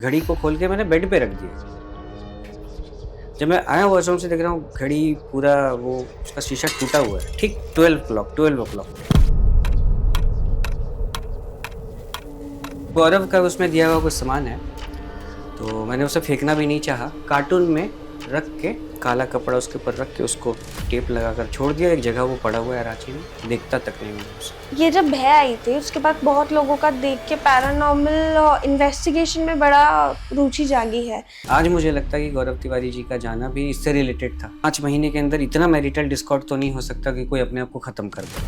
घड़ी को खोल के मैंने बेड पे रख दिया। जब मैं आया वॉशरूम से देख रहा हूँ घड़ी पूरा वो उसका शीशा टूटा हुआ है, ठीक 12 o'clock पे। गौरव का उसमें दिया हुआ कुछ सामान है, तो मैंने उसे फेंकना भी नहीं चाहा। कार्टून में रख के काला कपड़ा उसके ऊपर रख के उसको टेप लगाकर छोड़ दिया एक जगह। वो पड़ा हुआ है रांची में, देखता तक नहीं मैंने उसे। ये जब भय आई थी उसके बाद बहुत लोगों का देख के पैरानॉर्मल इन्वेस्टिगेशन में बड़ा रुचि जागी है। आज मुझे लगता है कि गौरव तिवारी जी का जाना भी इससे रिलेटेड था। 5 महीने के अंदर इतना मैरिटल डिस्कॉर्ड तो नहीं हो सकता कि कोई अपने आप को खत्म कर दे।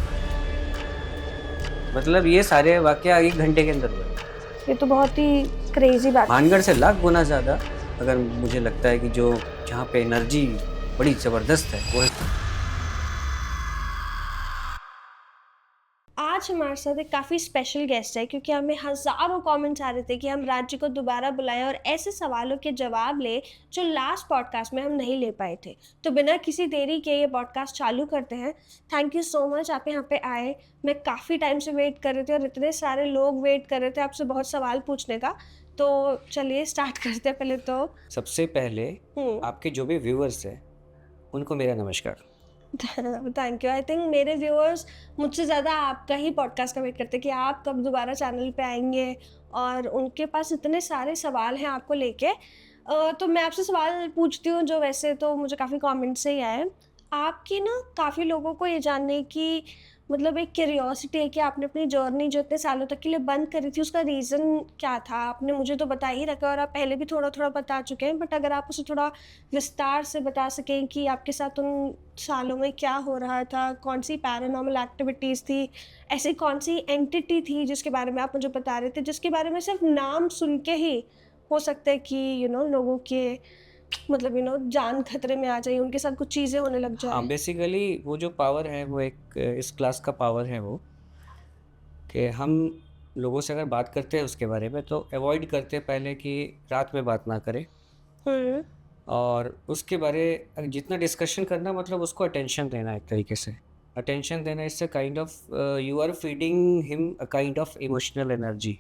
मतलब ये सारे वाकया 1 घंटे के अंदर हुए। ये तो बहुत ही क्रेजी बात है। भानगढ़ से लाख गुना ज़्यादा अगर मुझे लगता है कि जो जहाँ पे एनर्जी बड़ी ज़बरदस्त है वो है। आज हमारे साथ एक काफ़ी स्पेशल गेस्ट है क्योंकि हमें हज़ारों कमेंट्स आ रहे थे कि हम राज्य को दोबारा बुलाएं और ऐसे सवालों के जवाब ले जो लास्ट पॉडकास्ट में हम नहीं ले पाए थे। तो बिना किसी देरी के ये पॉडकास्ट चालू करते हैं। थैंक यू सो मच आप यहाँ पे आए। मैं काफ़ी टाइम से वेट कर रही थी और इतने सारे लोग वेट कर रहे थे आपसे बहुत सवाल पूछने का। तो चलिए स्टार्ट करते हैं। पहले तो सबसे पहले आपके जो भी व्यूअर्स हैं उनको मेरा नमस्कार। Thank you. आई थिंक मेरे व्यूअर्स मुझसे ज़्यादा आपका ही पॉडकास्ट का वेट करते हैं कि आप कब दोबारा चैनल पे आएंगे और उनके पास इतने सारे सवाल हैं आपको लेके। तो मैं आपसे सवाल पूछती हूँ जो वैसे तो मुझे काफ़ी कमेंट से ही आए। आपकी ना काफ़ी लोगों को ये जानने की मतलब एक क्यूरियोसिटी है कि आपने अपनी जर्नी जो इतने सालों तक के लिए बंद करी थी उसका रीज़न क्या था? आपने मुझे तो बता ही रखा है और आप पहले भी थोड़ा-थोड़ा बता चुके हैं, बट अगर आप उसे थोड़ा विस्तार से बता सकें कि आपके साथ उन सालों में क्या हो रहा था? कौन-सी पैरानॉर्मल एक्टिविटीज़ थी? ऐसी कौन-सी एंटिटी थी जिसके बारे में आप मुझे बता रहे थे, जिसके बारे में सिर्फ़ नाम सुन के ही हो सकता है कि लोगों के मतलब जान खतरे में आ जाए, उनके साथ कुछ चीज़ें होने लग हाँ, जाए? बेसिकली वो जो पावर है वो एक इस क्लास का पावर है वो कि हम लोगों से अगर बात करते हैं उसके बारे में तो अवॉइड करते हैं पहले कि रात में बात ना करें। हुँ। और उसके बारे जितना डिस्कशन करना मतलब उसको अटेंशन देना एक तरीके से। अटेंशन देना इससे kind of you are feeding him a kind of emotional energy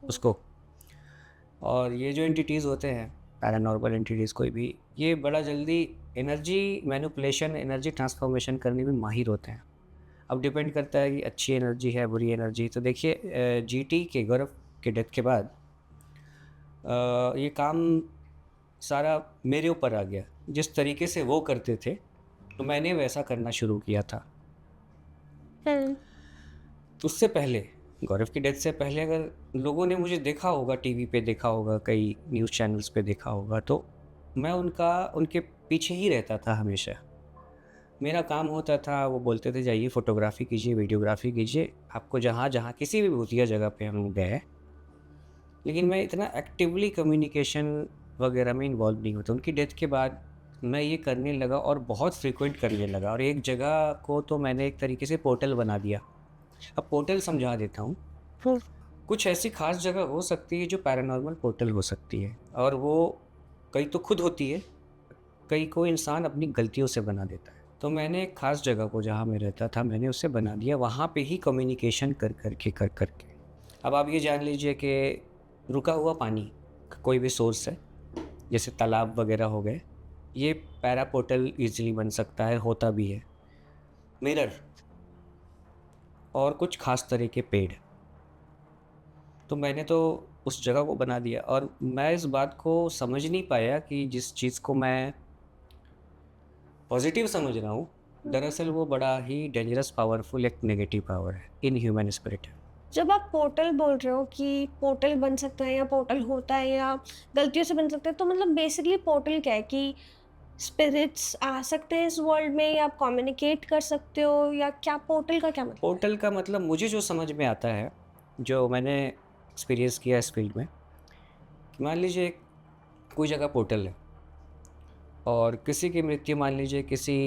उसको। और ये जो एंटिटीज़ होते हैं पैरानॉर्मल एंटिटीज़ कोई भी, ये बड़ा जल्दी एनर्जी मैनिपुलेशन एनर्जी ट्रांसफॉर्मेशन करने में माहिर होते हैं। अब डिपेंड करता है कि अच्छी एनर्जी है बुरी एनर्जी। तो देखिए जीटी के गौरव के डेथ के बाद ये काम सारा मेरे ऊपर आ गया। जिस तरीके से वो करते थे तो मैंने वैसा करना शुरू किया था। हुँ। उससे पहले गौरव की डेथ से पहले अगर लोगों ने मुझे देखा होगा, टीवी पे देखा होगा, कई न्यूज़ चैनल्स पे देखा होगा, तो मैं उनके पीछे ही रहता था हमेशा। मेरा काम होता था, वो बोलते थे जाइए फ़ोटोग्राफ़ी कीजिए, वीडियोग्राफ़ी कीजिए, आपको जहाँ-जहाँ किसी भी भूतिया जगह पे हम गए। लेकिन मैं इतना एक्टिवली कम्युनिकेशन वगैरह में इन्वॉल्व नहीं होता। उनकी डेथ के बाद मैं ये करने लगा और बहुत फ्रीक्वेंट करने लगा और एक जगह को तो मैंने एक तरीके से पोर्टल बना दिया। अब पोर्टल समझा देता हूँ। हुँ। कुछ ऐसी ख़ास जगह हो सकती है जो पैरानॉर्मल पोर्टल हो सकती है और वो कई तो खुद होती है, कई को इंसान अपनी गलतियों से बना देता है। तो मैंने एक ख़ास जगह को जहाँ मैं रहता था मैंने उसे बना दिया, वहाँ पे ही कम्युनिकेशन कर के। अब आप ये जान लीजिए कि रुका हुआ पानी का कोई भी सोर्स है, जैसे तालाब वगैरह हो गए, ये पैरा पोर्टल ईज़िली बन सकता है, होता भी है। मिरर और कुछ ख़ास तरह के पेड़। तो मैंने तो उस जगह को बना दिया और मैं इस बात को समझ नहीं पाया कि जिस चीज़ को मैं पॉज़िटिव समझ रहा हूँ, दरअसल वो बड़ा ही डेंजरस पावरफुल एक नेगेटिव पावर है, इनह्यूमन स्पिरिट है। जब आप पोर्टल बोल रहे हो कि पोर्टल बन सकता है या पोर्टल होता है या गलतियों से बन सकता है, तो मतलब बेसिकली पोर्टल क्या है कि स्पिरिट्स आ सकते हैं इस वर्ल्ड में या आप कम्युनिकेट कर सकते हो या क्या पोर्टल का क्या मतलब? पोर्टल का मतलब मुझे जो समझ में आता है, जो मैंने एक्सपीरियंस किया इस फील्ड में, कि मान लीजिए कोई जगह पोर्टल है और किसी की मृत्यु मान लीजिए किसी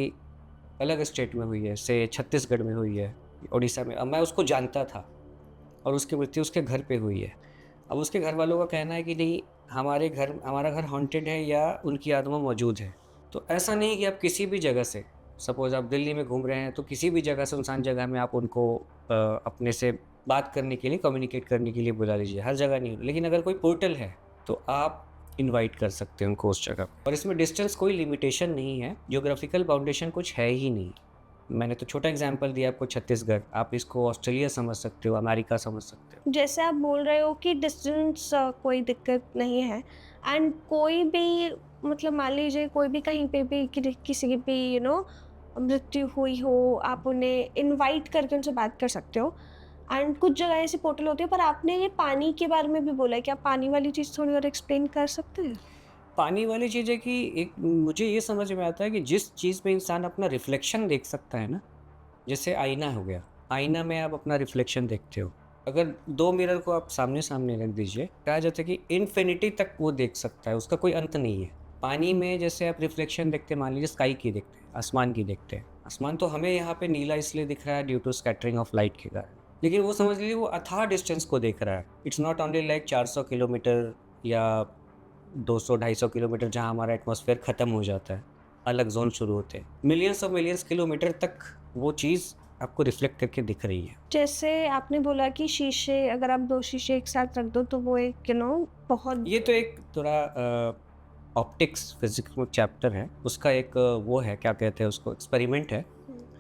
अलग स्टेट में हुई है, से छत्तीसगढ़ में हुई है, उड़ीसा में। अब मैं उसको जानता था और उसकी मृत्यु उसके घर पे हुई है। अब उसके घर वालों का कहना है कि नहीं, हमारा घर हॉन्टेड है या उनकी आत्मा मौजूद है। तो ऐसा नहीं कि आप किसी भी जगह से, सपोज़ आप दिल्ली में घूम रहे हैं तो किसी भी जगह सुनसान जगह में आप उनको अपने से बात करने के लिए, कम्युनिकेट करने के लिए बुला लीजिए, हर जगह नहीं। लेकिन अगर कोई पोर्टल है तो आप इनवाइट कर सकते हैं उनको उस जगह पे। और इसमें डिस्टेंस कोई लिमिटेशन नहीं है, जियोग्राफिकल बाउंडेशन कुछ है ही नहीं। मैंने तो छोटा एग्जांपल दिया आपको छत्तीसगढ़, आप इसको ऑस्ट्रेलिया समझ सकते हो, अमेरिका समझ सकते हो। जैसे आप बोल रहे हो कि डिस्टेंस कोई दिक्कत नहीं है, एंड कोई भी मतलब मान लीजिए कोई भी कहीं पे भी किसी की भी मृत्यु हुई हो, आप उन्हें इनवाइट करके उनसे बात कर सकते हो। एंड कुछ जगह ऐसी पोर्टल होती है, पर आपने ये पानी के बारे में भी बोला है, क्या पानी वाली चीज़ थोड़ी और एक्सप्लेन कर सकते हैं? पानी वाली चीज़ है कि एक मुझे ये समझ में आता है कि जिस चीज़ में इंसान अपना रिफ्लेक्शन देख सकता है ना, जैसे आईना हो गया, आईना में आप अपना रिफ्लेक्शन देखते हो। अगर 2 मिरर को आप सामने-सामने रख दीजिए, कहा जाता है कि इन्फिनिटी तक वो देख सकता है, उसका कोई अंत नहीं है। पानी में जैसे आप रिफ्लेक्शन देखते हैं, मान लीजिए स्काई की देखते हैं, आसमान की देखते हैं। आसमान तो हमें यहाँ पे नीला इसलिए दिख रहा है due to scattering of light के कारण। लेकिन वो समझ लीजिए वो अथाह डिस्टेंस को देख रहा है। It's not only like 400 kilometre या 200-250 किलोमीटर जहाँ हमारा एटमॉस्फेयर ख़त्म हो जाता है, अलग ज़ोन शुरू होते हैं। मिलियंस ऑफ मिलियंस किलोमीटर तक वो चीज़ आपको रिफ्लेक्ट करके दिख रही है। जैसे आपने बोला कि शीशे, अगर आप 2 शीशे एक साथ रख दो तो वो एक बहुत ये तो एक थोड़ा ऑप्टिक्स फिज़िक्स में चैप्टर है, उसका एक वो है, क्या कहते हैं उसको, एक्सपेरिमेंट है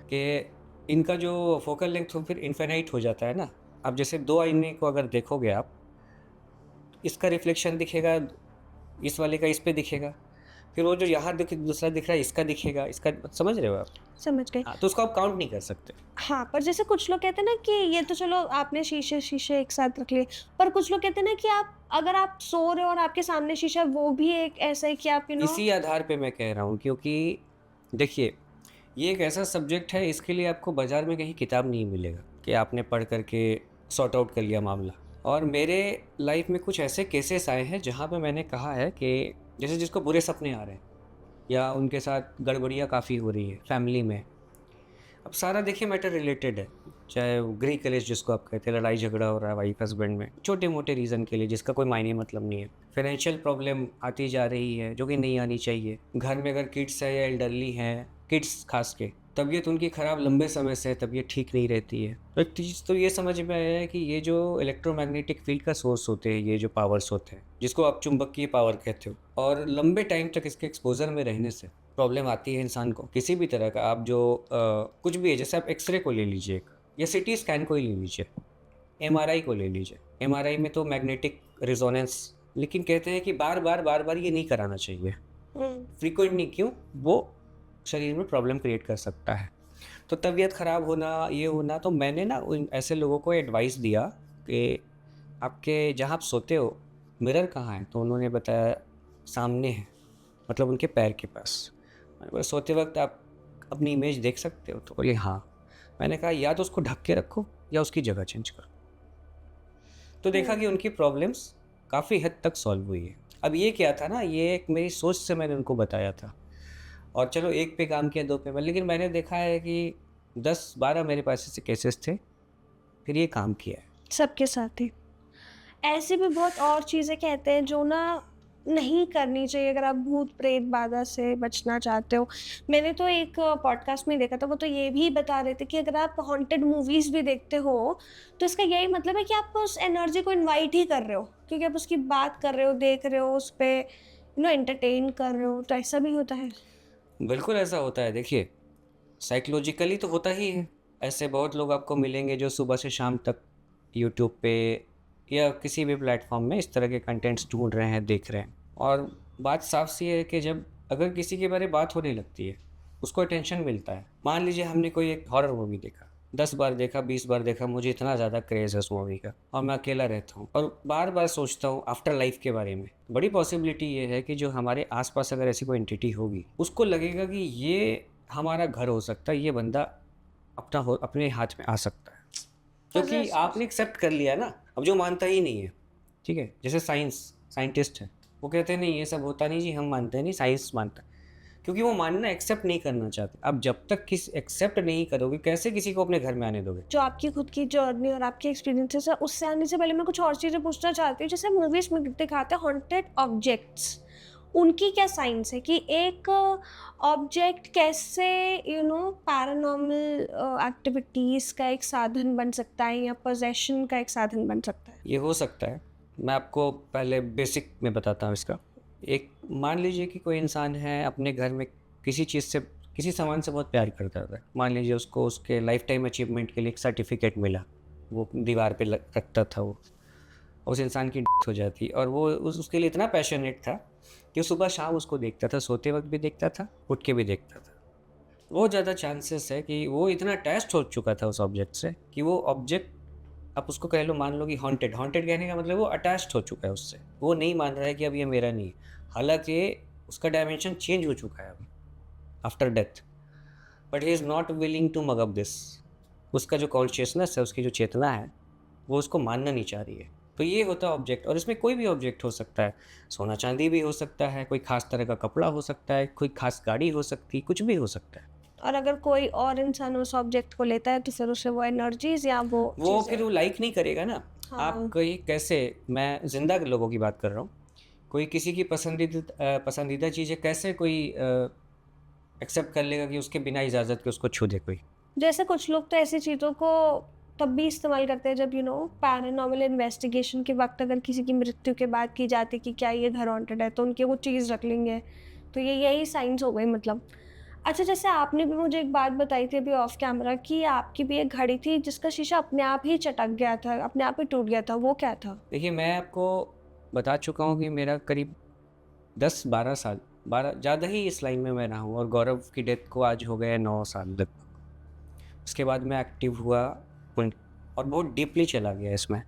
कि इनका जो फोकल लेंथ फिर इनफिनाइट हो जाता है ना। अब जैसे 2 आईने को अगर देखोगे आप, इसका रिफ्लेक्शन दिखेगा, इस वाले का इस पे दिखेगा, फिर वो जो यहाँ दूसरा दिख रहा है इसका दिखेगा, इसका, समझ रहे हो आप? समझ गए। हाँ, तो उसको आप काउंट नहीं कर सकते। हाँ, पर जैसे कुछ लोग कहते हैं ना कि ये तो चलो आपने शीशे एक साथ रख लिए, पर कुछ लोग कहते हैं ना कि आप अगर आप सो रहे हो और आपके सामने शीशा है, वो भी एक ऐसा है कि आप इसी आधार पे मैं कह रहा हूँ, क्योंकि देखिए, ये एक ऐसा सब्जेक्ट है, इसके लिए आपको बाज़ार में कहीं किताब नहीं मिलेगा कि आपने पढ़ कर के सॉर्ट आउट कर लिया मामला। और मेरे लाइफ में कुछ ऐसे केसेस आए हैं जहाँ पे मैंने कहा है कि जैसे जिसको बुरे सपने आ रहे हैं या उनके साथ गड़बड़ियाँ काफ़ी हो रही है फैमिली में। अब सारा देखिए मैटर रिलेटेड है, चाहे वो गृह कलेश जिसको आप कहते हैं, लड़ाई झगड़ा हो रहा है वाइफ हस्बैंड में छोटे मोटे रीज़न के लिए जिसका कोई मायने मतलब नहीं है। फाइनेंशियल प्रॉब्लम आती जा रही है जो कि नहीं आनी चाहिए। घर में अगर किड्स है या एल्डरली हैं, किड्स खास के, तबीयत उनकी ख़राब लंबे समय से, तबीयत ठीक नहीं रहती है। तो एक चीज़ तो ये समझ में आया है कि ये जो इलेक्ट्रोमैग्नेटिक फील्ड का सोर्स होते हैं, ये जो पावर्स होते हैं जिसको आप चुंबकीय पावर कहते हो, और लंबे टाइम तक इसके एक्सपोजर में रहने से प्रॉब्लम आती है इंसान को किसी भी तरह का। आप जो कुछ भी है, जैसे आप एक्सरे को ले लीजिए या सिटी स्कैन को ही ले लीजिए, एमआरआई को ले लीजिए। एमआरआई में तो मैग्नेटिक रिजोनेंस, लेकिन कहते हैं कि बार बार ये नहीं कराना चाहिए, फ्रीक्वेंट नहीं। क्यों? वो शरीर में प्रॉब्लम क्रिएट कर सकता है। तो तबीयत ख़राब होना, ये होना, तो मैंने ना उन ऐसे लोगों को एडवाइस दिया कि आपके जहाँ आप सोते हो मिरर कहाँ है, तो उन्होंने बताया सामने है, मतलब उनके पैर के पास। मैंने बोला सोते वक्त आप अपनी इमेज देख सकते हो? तो बोले हाँ। मैंने कहा या तो उसको ढक के रखो या उसकी जगह चेंज करो। तो देखा कि उनकी प्रॉब्लम्स काफ़ी हद तक सॉल्व हुई है। अब ये क्या था ना, ये एक मेरी सोच से मैंने उनको बताया था, और चलो एक पे काम किया, 2 पे, लेकिन मैंने देखा है कि 10-12 मेरे पास ऐसे केसेस थे, फिर ये काम किया है। सबके साथ ही ऐसी भी बहुत और चीज़ें कहते हैं जो नहीं करनी चाहिए अगर आप भूत प्रेत बाधा से बचना चाहते हो। मैंने तो एक पॉडकास्ट में देखा था, वो तो ये भी बता रहे थे कि अगर आप हॉन्टेड मूवीज़ भी देखते हो तो इसका यही मतलब है कि आप उस एनर्जी को इनवाइट ही कर रहे हो, क्योंकि आप उसकी बात कर रहे हो, देख रहे हो, उस पे एंटरटेन कर रहे हो। तो ऐसा भी होता है। बिल्कुल ऐसा होता है। देखिए, साइकोलॉजिकली तो होता ही है। ऐसे बहुत लोग आपको मिलेंगे जो सुबह से शाम तक यूट्यूब पे या किसी भी प्लेटफॉर्म में इस तरह के कंटेंट्स ढूंढ रहे हैं, देख रहे हैं। और बात साफ सी है कि जब अगर किसी के बारे में बात होने लगती है, उसको अटेंशन मिलता है। मान लीजिए हमने कोई एक हॉरर मूवी देखा, 10 बार देखा, 20 बार देखा, मुझे इतना ज़्यादा क्रेज़ है उस मूवी का, और मैं अकेला रहता हूँ और बार बार सोचता हूँ आफ्टर लाइफ के बारे में। बड़ी पॉसिबिलिटी ये है कि जो हमारे आसपास अगर ऐसी कोई एंटिटी होगी, उसको लगेगा कि ये हमारा घर हो सकता है, ये बंदा अपने हाथ में आ सकता है, क्योंकि आपने एक्सेप्ट कर लिया ना। अब जो मानता ही नहीं है, ठीक है, जैसे साइंटिस्ट है, वो कहते हैं नहीं ये सब होता नहीं जी, हम मानते हैं नहीं, साइंस मानता है, क्योंकि वो मानना एक्सेप्ट नहीं करना चाहते। अब जब तक एक्सेप्ट नहीं करोगे, कैसे किसी को अपने घर में आने दोगे? जो आपकी खुद की जर्नी और आपके एक्सपीरियंसेस है, उससे आने से पहले मैं कुछ और चीज़ें पूछना चाहती हूँ। जैसे मूवीज में दिखाते हैं हॉन्टेड ऑब्जेक्ट्स, उनकी क्या साइंस है कि एक ऑब्जेक्ट कैसे पैरानॉर्मल एक्टिविटीज़ का एक साधन बन सकता है या पोजेशन का एक साधन बन सकता है? ये हो सकता है मैं आपको पहले बेसिक में बताता हूँ इसका। एक मान लीजिए कि कोई इंसान है, अपने घर में किसी चीज़ से, किसी सामान से बहुत प्यार करता है। मान लीजिए उसको उसके लाइफ टाइम अचीवमेंट के लिए एक सर्टिफिकेट मिला, वो दीवार पे रखता था वो। उस इंसान की डेथ हो जाती और वो उसके लिए इतना पैशनेट था कि वो सुबह शाम उसको देखता था, सोते वक्त भी देखता था, उठ के भी देखता था। बहुत ज़्यादा चांसेस है कि वो इतना अटैच्ड हो चुका था उस ऑब्जेक्ट से कि वो ऑब्जेक्ट, आप उसको कह लो, मान लो कि हॉन्टेड। हॉन्टेड कहने का मतलब वो अटैच्ड हो चुका है उससे, वो नहीं मान रहा है कि अब ये मेरा नहीं है। हालांकि उसका डायमेंशन चेंज हो चुका है अब after death, but he is not willing to mug up this. उसका जो कॉन्शियसनेस है, उसकी जो चेतना है, वो उसको मानना नहीं चाह रही है। तो ये होता है ऑब्जेक्ट, और इसमें कोई भी ऑब्जेक्ट हो सकता है। सोना चांदी भी हो सकता है, कोई खास तरह का कपड़ा हो सकता है, कोई खास गाड़ी हो सकती है, कुछ भी हो सकता है। और अगर कोई और इंसान उस ऑब्जेक्ट को लेता है तो फिर उसे वो एनर्जीज या वो वो फिर चीज़ें। वो लाइक नहीं करेगा ना। आप हाँ। कहीं कैसे, मैं जिंदा लोगों की बात कर रहा हूँ, कोई किसी की पसंदीदा चीज़ें कैसे कोई एक्सेप्ट कर लेगा कि उसके बिना इजाज़त के उसको छू दे कोई। जैसे कुछ लोग तो ऐसी चीज़ों को तब भी इस्तेमाल करते हैं जब पैरानॉर्मल इन्वेस्टिगेशन के वक्त अगर किसी की मृत्यु के बाद की जाती कि क्या ये घर हॉन्टेड है तो उनके वो चीज़ रख लेंगे। तो ये यही साइंस हो गई मतलब। अच्छा, जैसे आपने भी मुझे एक बात बताई थी अभी ऑफ कैमरा कि आपकी भी एक घड़ी थी जिसका शीशा अपने आप ही चटक गया था, अपने आप ही टूट गया था, वो क्या था? देखिए, मैं आपको बता चुका हूँ कि मेरा करीब 10-12 साल, 12 ज़्यादा ही इस लाइन में मैं रहा हूँ, और गौरव की डेथ को आज हो गए 9 साल लगभग। उसके बाद मैं एक्टिव हुआ और बहुत डीपली चला गया इसमें।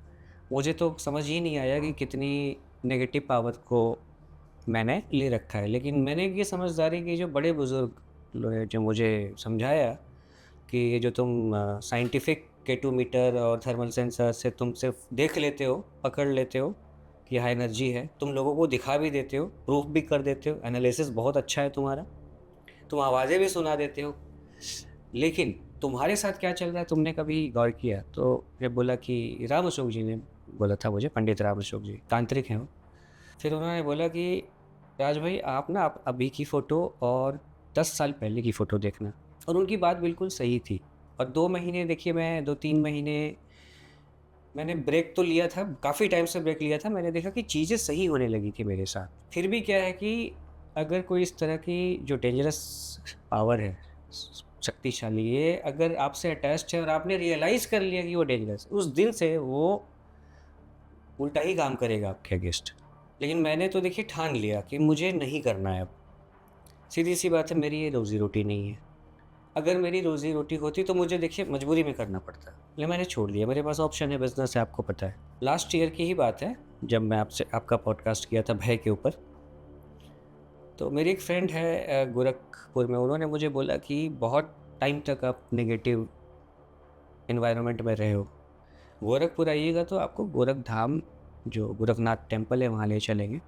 मुझे तो समझ ही नहीं आया कि कितनी नेगेटिव पावर को मैंने ले रखा है। लेकिन मैंने ये समझदारी की, जो बड़े बुज़ुर्ग लोग हैं, जो मुझे समझाया कि ये जो तुम साइंटिफिक केटोमीटर और थर्मल सेंसर से तुम सिर्फ देख लेते हो, पकड़ लेते हो कि हाई एनर्जी है, तुम लोगों को दिखा भी देते हो, प्रूफ भी कर देते हो, एनालिसिस बहुत अच्छा है तुम्हारा, तुम आवाज़ें भी सुना देते हो, लेकिन तुम्हारे साथ क्या चल रहा है तुमने कभी गौर किया? तो ये बोला कि राम अशोक जी ने बोला था मुझे, पंडित राम अशोक जी तांत्रिक हैं वो। फिर उन्होंने बोला कि राज भाई, आप ना आप अभी की फ़ोटो और 10 साल पहले की फ़ोटो देखना। और उनकी बात बिल्कुल सही थी। और 2 महीने, देखिए मैं 2-3 महीने मैंने ब्रेक तो लिया था, काफ़ी टाइम से ब्रेक लिया था। मैंने देखा कि चीज़ें सही होने लगी थी मेरे साथ। फिर भी क्या है कि अगर कोई इस तरह की जो डेंजरस पावर है, शक्तिशाली, ये अगर आपसे अटैच्ड है और आपने रियलाइज़ कर लिया कि वो डेंजरस, उस दिन से वो उल्टा ही काम करेगा आपके अगेंस्ट। लेकिन मैंने तो देखिए ठान लिया कि मुझे नहीं करना है अब। सीधी-सी बात है, मेरी ये रोज़ी-रोटी नहीं है। अगर मेरी रोज़ी-रोटी होती तो मुझे देखिए मजबूरी में करना पड़ता। ये मैंने छोड़ दिया, मेरे पास ऑप्शन है, बिज़नेस है, आपको पता है। लास्ट ईयर की ही बात है, जब मैं आपसे आपका पॉडकास्ट किया था भय के ऊपर। तो मेरी एक फ्रेंड है गोरखपुर में, उन्होंने मुझे बोला कि बहुत टाइम तक आप नेगेटिव एनवायरनमेंट में रहे हो। गोरखपुर आइएगा तो आपको गोरखधाम, जो गोरखनाथ टेम्पल है, वहाँ ले चलेंगे।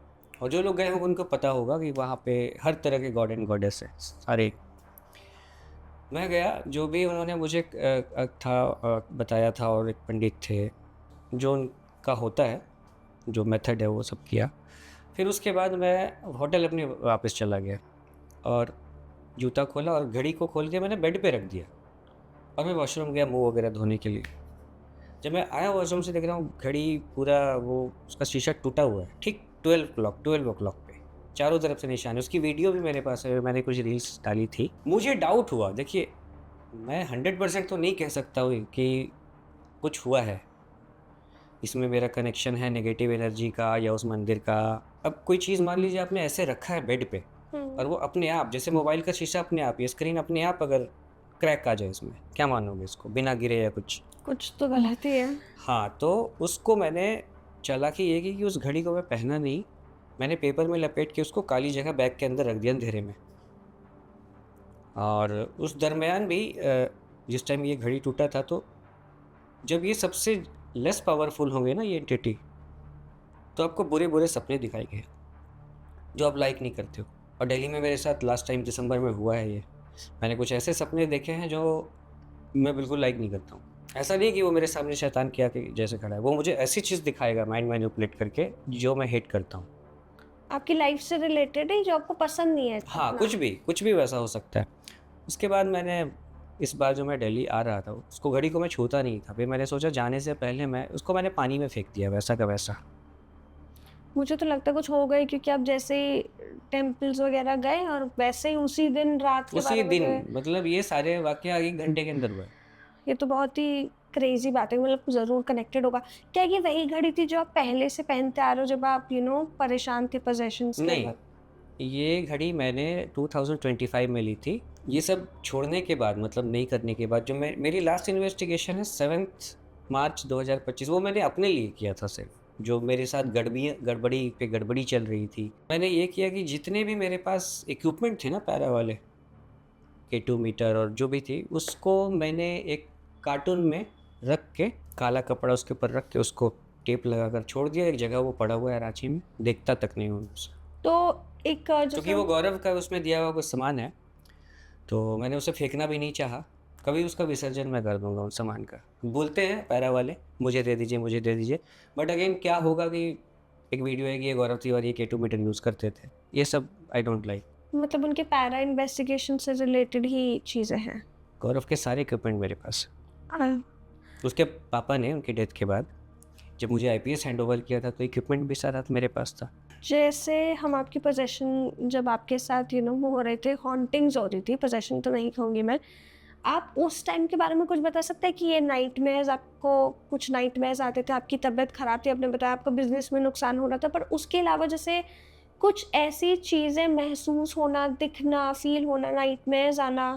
और जो लोग गए होंगे उनको पता होगा कि वहाँ पे हर तरह के गॉड एंड गॉडेस है सारे। मैं गया, जो भी उन्होंने मुझे बताया था, और एक पंडित थे जो उनका होता है, जो मेथड है वो सब किया। फिर उसके बाद मैं होटल अपने वापस चला गया और जूता खोला और घड़ी को खोल के मैंने बेड पे रख दिया, और मैं वॉशरूम गया मुँह वगैरह धोने के लिए। जब मैं आया वॉशरूम से, देख रहा हूँ घड़ी पूरा वो उसका शीशा टूटा हुआ है, ठीक 12 o'clock पे, चारों तरफ से निशान है। उसकी वीडियो भी मेरे पास है, मैंने कुछ रील्स डाली थी। मुझे डाउट हुआ, देखिए मैं 100% तो नहीं कह सकता हूँ कि कुछ हुआ है, इसमें मेरा कनेक्शन है नेगेटिव एनर्जी का या उस मंदिर का। अब कोई चीज़ मान लीजिए आपने ऐसे रखा है बेड पे, और वो अपने आप, जैसे मोबाइल का शीशा अपने आप, ये स्क्रीन अपने आप अगर क्रैक आ जाए इसमें, क्या मानोगे इसको, बिना गिरे या कुछ? कुछ तो गलत ही है। हाँ, तो उसको मैंने, चालाकी ये की कि उस घड़ी को मैं पहना नहीं, मैंने पेपर में लपेट के उसको काली जगह बैग के अंदर रख दिया अंधेरे में। और उस दरमियान भी जिस टाइम ये घड़ी टूटा था, तो जब ये सबसे लेस पावरफुल होंगे ना ये एंटिटी, तो आपको बुरे बुरे सपने दिखाएंगे जो आप लाइक नहीं करते हो। और दिल्ली में मेरे साथ लास्ट टाइम दिसंबर में हुआ है ये। मैंने कुछ ऐसे सपने देखे हैं जो मैं बिल्कुल लाइक नहीं करता हूँ। ऐसा नहीं कि वो मेरे सामने शैतान किया के जैसे खड़ा है, वो मुझे ऐसी चीज़ दिखाएगा माइंड मैनिपुलेट करके जो मैं हेट करता हूँ। आपकी लाइफ से रिलेटेड है जो आपको पसंद नहीं है हाँ, अपना? कुछ भी वैसा हो सकता है। उसके बाद मैंने, इस बार जो मैं दिल्ली आ रहा था, उसको, घड़ी को मैं छूता नहीं था। फिर मैंने सोचा जाने से पहले मैं उसको, मैंने पानी में फेंक दिया वैसा का वैसा। मुझे तो लगता है कुछ हो गई, क्योंकि आप जैसे ही टेम्पल्स वगैरह गए और वैसे ही उसी दिन रात के उसी 12 दिन, बजे। मतलब ये सारे वाक़या 1 घंटे के अंदर हुआ है। ये तो बहुत ही क्रेजी बात है, मतलब ज़रूर कनेक्टेड होगा। क्या ये वही घड़ी थी जो आप पहले से पहनते आ रहे हो जब आप परेशान थे पोजेशंस के नहीं, बाद? ये घड़ी मैंने 2025 में ली थी। ये सब छोड़ने के बाद, मतलब नहीं करने के बाद, जो मेरी लास्ट इन्वेस्टिगेशन है 7 मार्च 2025, वो मैंने अपने लिए किया था सिर्फ। जो मेरे साथ गड़बड़ी पे गड़बड़ी चल रही थी, मैंने ये किया कि जितने भी मेरे पास इक्विपमेंट थे ना पैरा वाले, K2 मीटर और जो भी थी, उसको मैंने एक कार्टून में रख के, काला कपड़ा उसके ऊपर रख के, उसको टेप लगाकर छोड़ दिया एक जगह। वो पड़ा हुआ है रांची में, देखता तक नहीं हूँ उसे, तो एक जैसे क्योंकि वो गौरव का उसमें दिया हुआ कुछ सामान है, तो मैंने उसे फेंकना भी नहीं चाहा। कभी उसका विसर्जन मैं कर दूंगा उन सामान का। बोलते हैं पैरा वाले, मुझे दे दीजिए, मुझे दे दीजिए, बट अगेन क्या होगा कि एक वीडियो है कि ये गौरव तिवारी K2 मीटर यूज़ करते थे, ये सब आई डोंट लाइक। मतलब उनके पैरा इन्वेस्टिगेशन से रिलेटेड ही चीज़ें हैं। गौरव के सारे इक्विपमेंट मेरे पास। अ, उसके पापा ने उनकी डेथ के बाद जब मुझे IPS हैंड ओवर किया था, तो इक्विपमेंट भी सारा मेरे पास था। जैसे हम आपकी पोजेशन जब आपके साथ वो हो रहे थे, हॉन्टिंग्स हो रही थी, पोजेशन तो नहीं कहूँगी मैं। आप उस टाइम के बारे में कुछ बता सकते हैं कि ये नाइटमेयर्स, आपको कुछ नाइटमेयर्स आते थे, आपकी तबीयत खराब थी, आपने बताया आपका बिजनेस में नुकसान हो रहा था, पर उसके अलावा जैसे कुछ ऐसी चीज़ें महसूस होना, दिखना, फील होना, नाइटमेयर्स आना,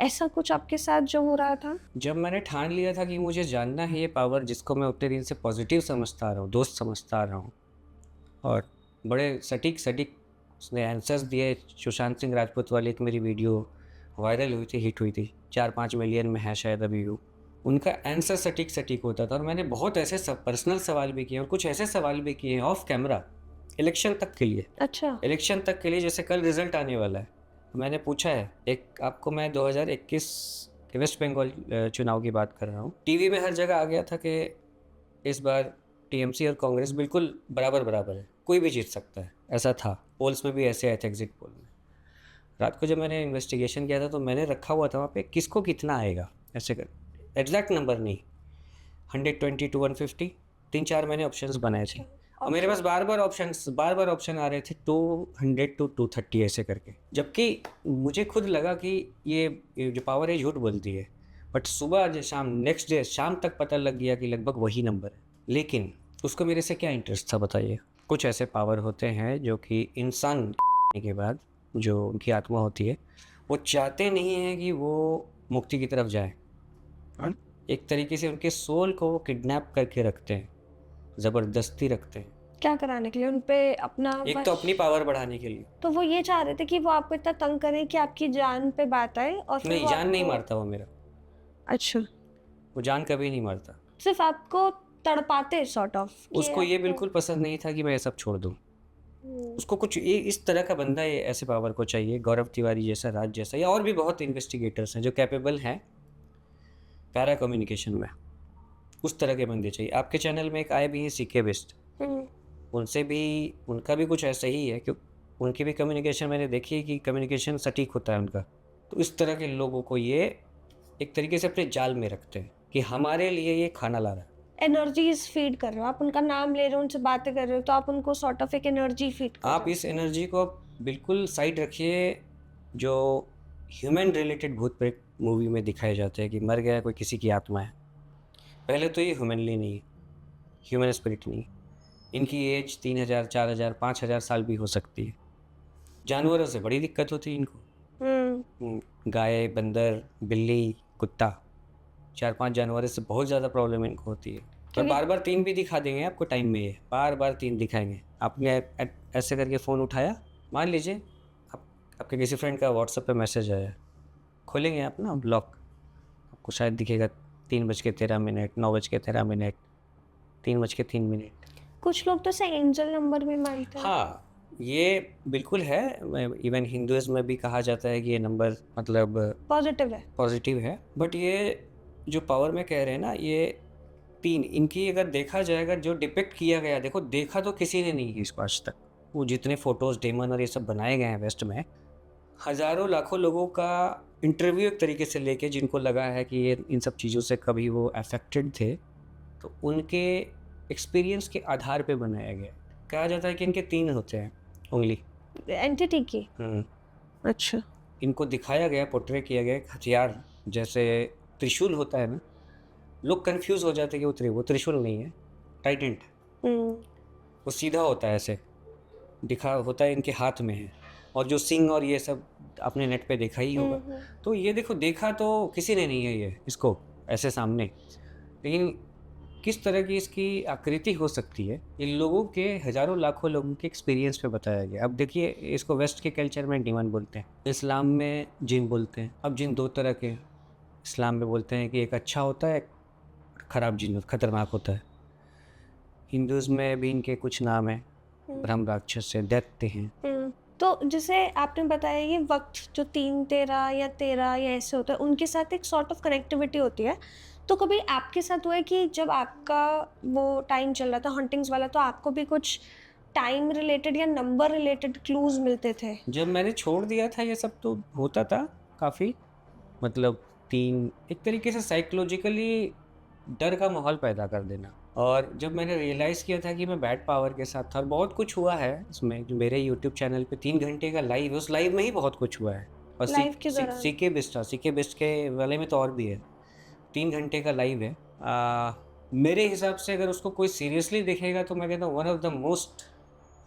ऐसा कुछ आपके साथ जो हो रहा था? जब मैंने ठान लिया था कि मुझे जानना है ये पावर, जिसको मैं उतने दिन से पॉजिटिव समझता आ रहा हूँ, दोस्त समझता आ रहा हूँ, और बड़े सटीक सटीक उसने आंसर्स दिए। सुशांत सिंह राजपूत वाली एक मेरी वीडियो वायरल हुई थी, हिट हुई थी, 4-5 मिलियन में है शायद अभी व्यू। उनका आंसर सटीक सटीक होता था, और मैंने बहुत ऐसे पर्सनल सवाल भी किए, और कुछ ऐसे सवाल भी किए ऑफ कैमरा, इलेक्शन तक के लिए। अच्छा। इलेक्शन तक के लिए, जैसे कल रिजल्ट आने वाला है, मैंने पूछा है, एक आपको मैं 2021 के वेस्ट बंगाल चुनाव की बात कर रहा हूँ। टीवी में हर जगह आ गया था कि इस बार TMC और कांग्रेस बिल्कुल बराबर बराबर है, कोई भी जीत सकता है, ऐसा था। पोल्स में भी ऐसे आए थे, एग्जिट पोल में। रात को जब मैंने इन्वेस्टिगेशन किया था, तो मैंने रखा हुआ था वहाँ पे किसको कितना आएगा, ऐसे कर, एग्जैक्ट नंबर नहीं, 120 to 150, 3-4 मैंने ऑप्शंस बनाए थे, और मेरे पास बार बार ऑप्शन आ रहे थे 200 to 230 ऐसे करके। जबकि मुझे खुद लगा कि ये जो पावर है झूठ बोलती है, बट सुबह शाम नेक्स्ट डे शाम तक पता लग गया कि लगभग वही नंबर है। लेकिन उसको मेरे से क्या इंटरेस्ट था बताइए। कुछ ऐसे पावर होते हैं जो कि इंसान के बाद जो उनकी आत्मा होती है, वो चाहते नहीं हैं कि वो मुक्ति की तरफ जाए, एक तरीके से उनके सोल को वो किडनैप करके रखते हैं, ज़बरदस्ती रखते हैं। क्या कराने के लिए? उन पे अपना एक तो अपनी पावर बढ़ाने के लिए। तो वो ये चाह रहे थे कि वो आपको इतना तंग करें कि आपकी जान पे बात आए, और फिर नहीं, वो जान नहीं आपको मारता वो मेरा, अच्छा, वो जान कभी नहीं मारता। सिर्फ आपको तड़पाते सॉर्ट ऑफ कि उसको ये आपको बिल्कुल पसंद नहीं था कि मैं ये सब छोड़ दूँ। उसको कुछ ये इस तरह का बंदा, ये ऐसे पावर को चाहिए, गौरव तिवारी जैसा, राज जैसा, या और भी बहुत इन्वेस्टिगेटर्स हैं जो कैपेबल हैं पैरा कम्युनिकेशन में। उस तरह के बंदे चाहिए। आपके चैनल में एक आए भी हैं CK बिस्ट, उनसे भी, उनका भी कुछ ऐसा ही है, कि उनकी भी कम्युनिकेशन मैंने देखी है कि कम्युनिकेशन सटीक होता है उनका। तो इस तरह के लोगों को ये एक तरीके से अपने जाल में रखते हैं कि हमारे लिए ये खाना ला रहा है। एनर्जीज फीड कर रहे हो, आप उनका नाम ले रहे हो, उनसे बातें कर रहे हो, तो आप उनको सॉर्ट ऑफ एक एनर्जी फीड कर आप रहे इस एनर्जी को बिल्कुल साइड रखिए। जो ह्यूमन रिलेटेड भूत प्रेत मूवी में दिखाए जाते हैं कि मर गया कोई, किसी की आत्मा है, पहले तो ये ह्यूमनली नहीं है, ह्यूमन स्पिरिट नहीं। इनकी एज 3000, 4000, 5000 साल भी हो सकती है। जानवरों से बड़ी दिक्कत होती है इनको। हो। गाय, बंदर, बिल्ली, कुत्ता, 4-5 जानवरों से बहुत ज़्यादा प्रॉब्लम इनको होती है। और क्योंकि बार बार 3 भी दिखा देंगे आपको टाइम में, ये बार बार 3 दिखाएंगे। आपने ऐसे करके फ़ोन उठाया, मान लीजिए आपके किसी फ्रेंड का व्हाट्सएप पे मैसेज आया, खोलेंगे आप ना ब्लॉक, आपको शायद दिखेगा 3:13, 9:13, 3:03। कुछ लोग तो से एंजल नंबर भी मानते हैं। हाँ, ये बिल्कुल है। इवन हिंदुइज्म में भी कहा जाता है कि ये नंबर मतलब पॉजिटिव है। पॉजिटिव है। बट ये जो पावर में कह रहे हैं ना, ये 3 इनकी अगर देखा जाएगा, जो डिपिक्ट किया गया, देखो देखा तो किसी ने नहीं इस आज तक। वो जितने फोटोज, डेमन और ये सब बनाए गए हैं वेस्ट में, हज़ारों लाखों लोगों का इंटरव्यू एक तरीके से लेके, जिनको लगा है कि ये इन सब चीज़ों से कभी वो अफेक्टेड थे, तो उनके एक्सपीरियंस के आधार पे बनाया गया। कहा जाता है कि इनके 3 होते हैं उंगली। एंटिटी की। अच्छा। इनको दिखाया गया, पोर्ट्रे किया गया एक हथियार, जैसे त्रिशूल होता है ना, लोग कंफ्यूज हो जाते हैं कि वो त्रिशूल नहीं है, ट्राइडेंट। वो सीधा होता है, ऐसे दिखा होता है, इनके हाथ में है। और जो सिंग और ये सब आपने नेट पे देखा ही होगा। तो ये देखा तो किसी ने नहीं है ये इसको ऐसे सामने, लेकिन किस तरह की इसकी आकृति हो सकती है, इन लोगों के हज़ारों लाखों लोगों के एक्सपीरियंस पे बताया गया। अब देखिए, इसको वेस्ट के कल्चर में डीमन बोलते हैं, इस्लाम में जिन बोलते हैं। अब जिन 2 तरह के इस्लाम में बोलते हैं कि एक अच्छा होता है, एक ख़राब जिन खतरनाक होता है। हिंदूज़ में भी इनके कुछ नाम हैं, ब्रह्म राक्षस है, दैत्य हैं। तो जैसे आपने बताया ये वक्त जो 3-13 या 13 या ऐसे होता है, उनके साथ एक सॉर्ट ऑफ कनेक्टिविटी होती है। तो कभी आपके साथ हुआ है कि जब आपका वो टाइम चल रहा था हंटिंग्स वाला, तो आपको भी कुछ टाइम रिलेटेड या नंबर रिलेटेड क्लूज मिलते थे? जब मैंने छोड़ दिया था ये सब तो होता था काफ़ी, मतलब 3 एक तरीके से साइकोलॉजिकली डर का माहौल पैदा कर देना। और जब मैंने रियलाइज़ किया था कि मैं बैड पावर के साथ था, और बहुत कुछ हुआ है इसमें, जो मेरे यूट्यूब चैनल पे 3 घंटे का लाइव है, उस लाइव में ही बहुत कुछ हुआ है। और लाइफ के दौरान? सीके बिस्ट था, सीके बिस्ट के वाले में तो और भी है। 3 घंटे का लाइव है। मेरे हिसाब से अगर उसको कोई सीरियसली देखेगा तो मैं कहता हूँ one of the most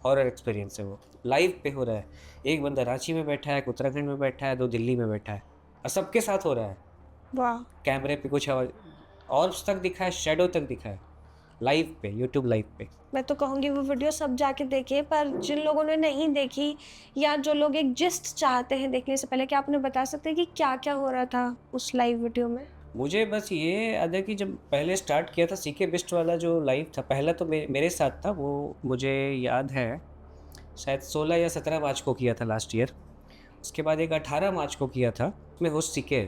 horror experience है वो। लाइव पे हो रहा है, एक बंदा रांची में बैठा है, एक उत्तराखंड में बैठा है, 2 दिल्ली में बैठा है, और सबके साथ हो रहा है। वाह। कैमरे पे कुछ आवाज, ऑर्ब्स तक दिखा है, शैडो तक दिखा है, लाइव पे, यूट्यूब लाइव पे। मैं तो कहूँगी वो वीडियो सब जाके देखें, पर जिन लोगों ने नहीं देखी या जो लोग एक जिस्ट चाहते हैं देखने से पहले, क्या आपने बता सकते हैं कि क्या-क्या हो रहा था उस लाइव वीडियो में? मुझे बस ये याद है कि जब पहले स्टार्ट किया था सीके बिस्ट वाला जो लाइव था, पहला तो मेरे साथ था वो, मुझे याद है शायद 16 या 17 मार्च को किया था लास्ट ईयर। उसके बाद एक 18 मार्च को किया था। मैं होस्ट सीके,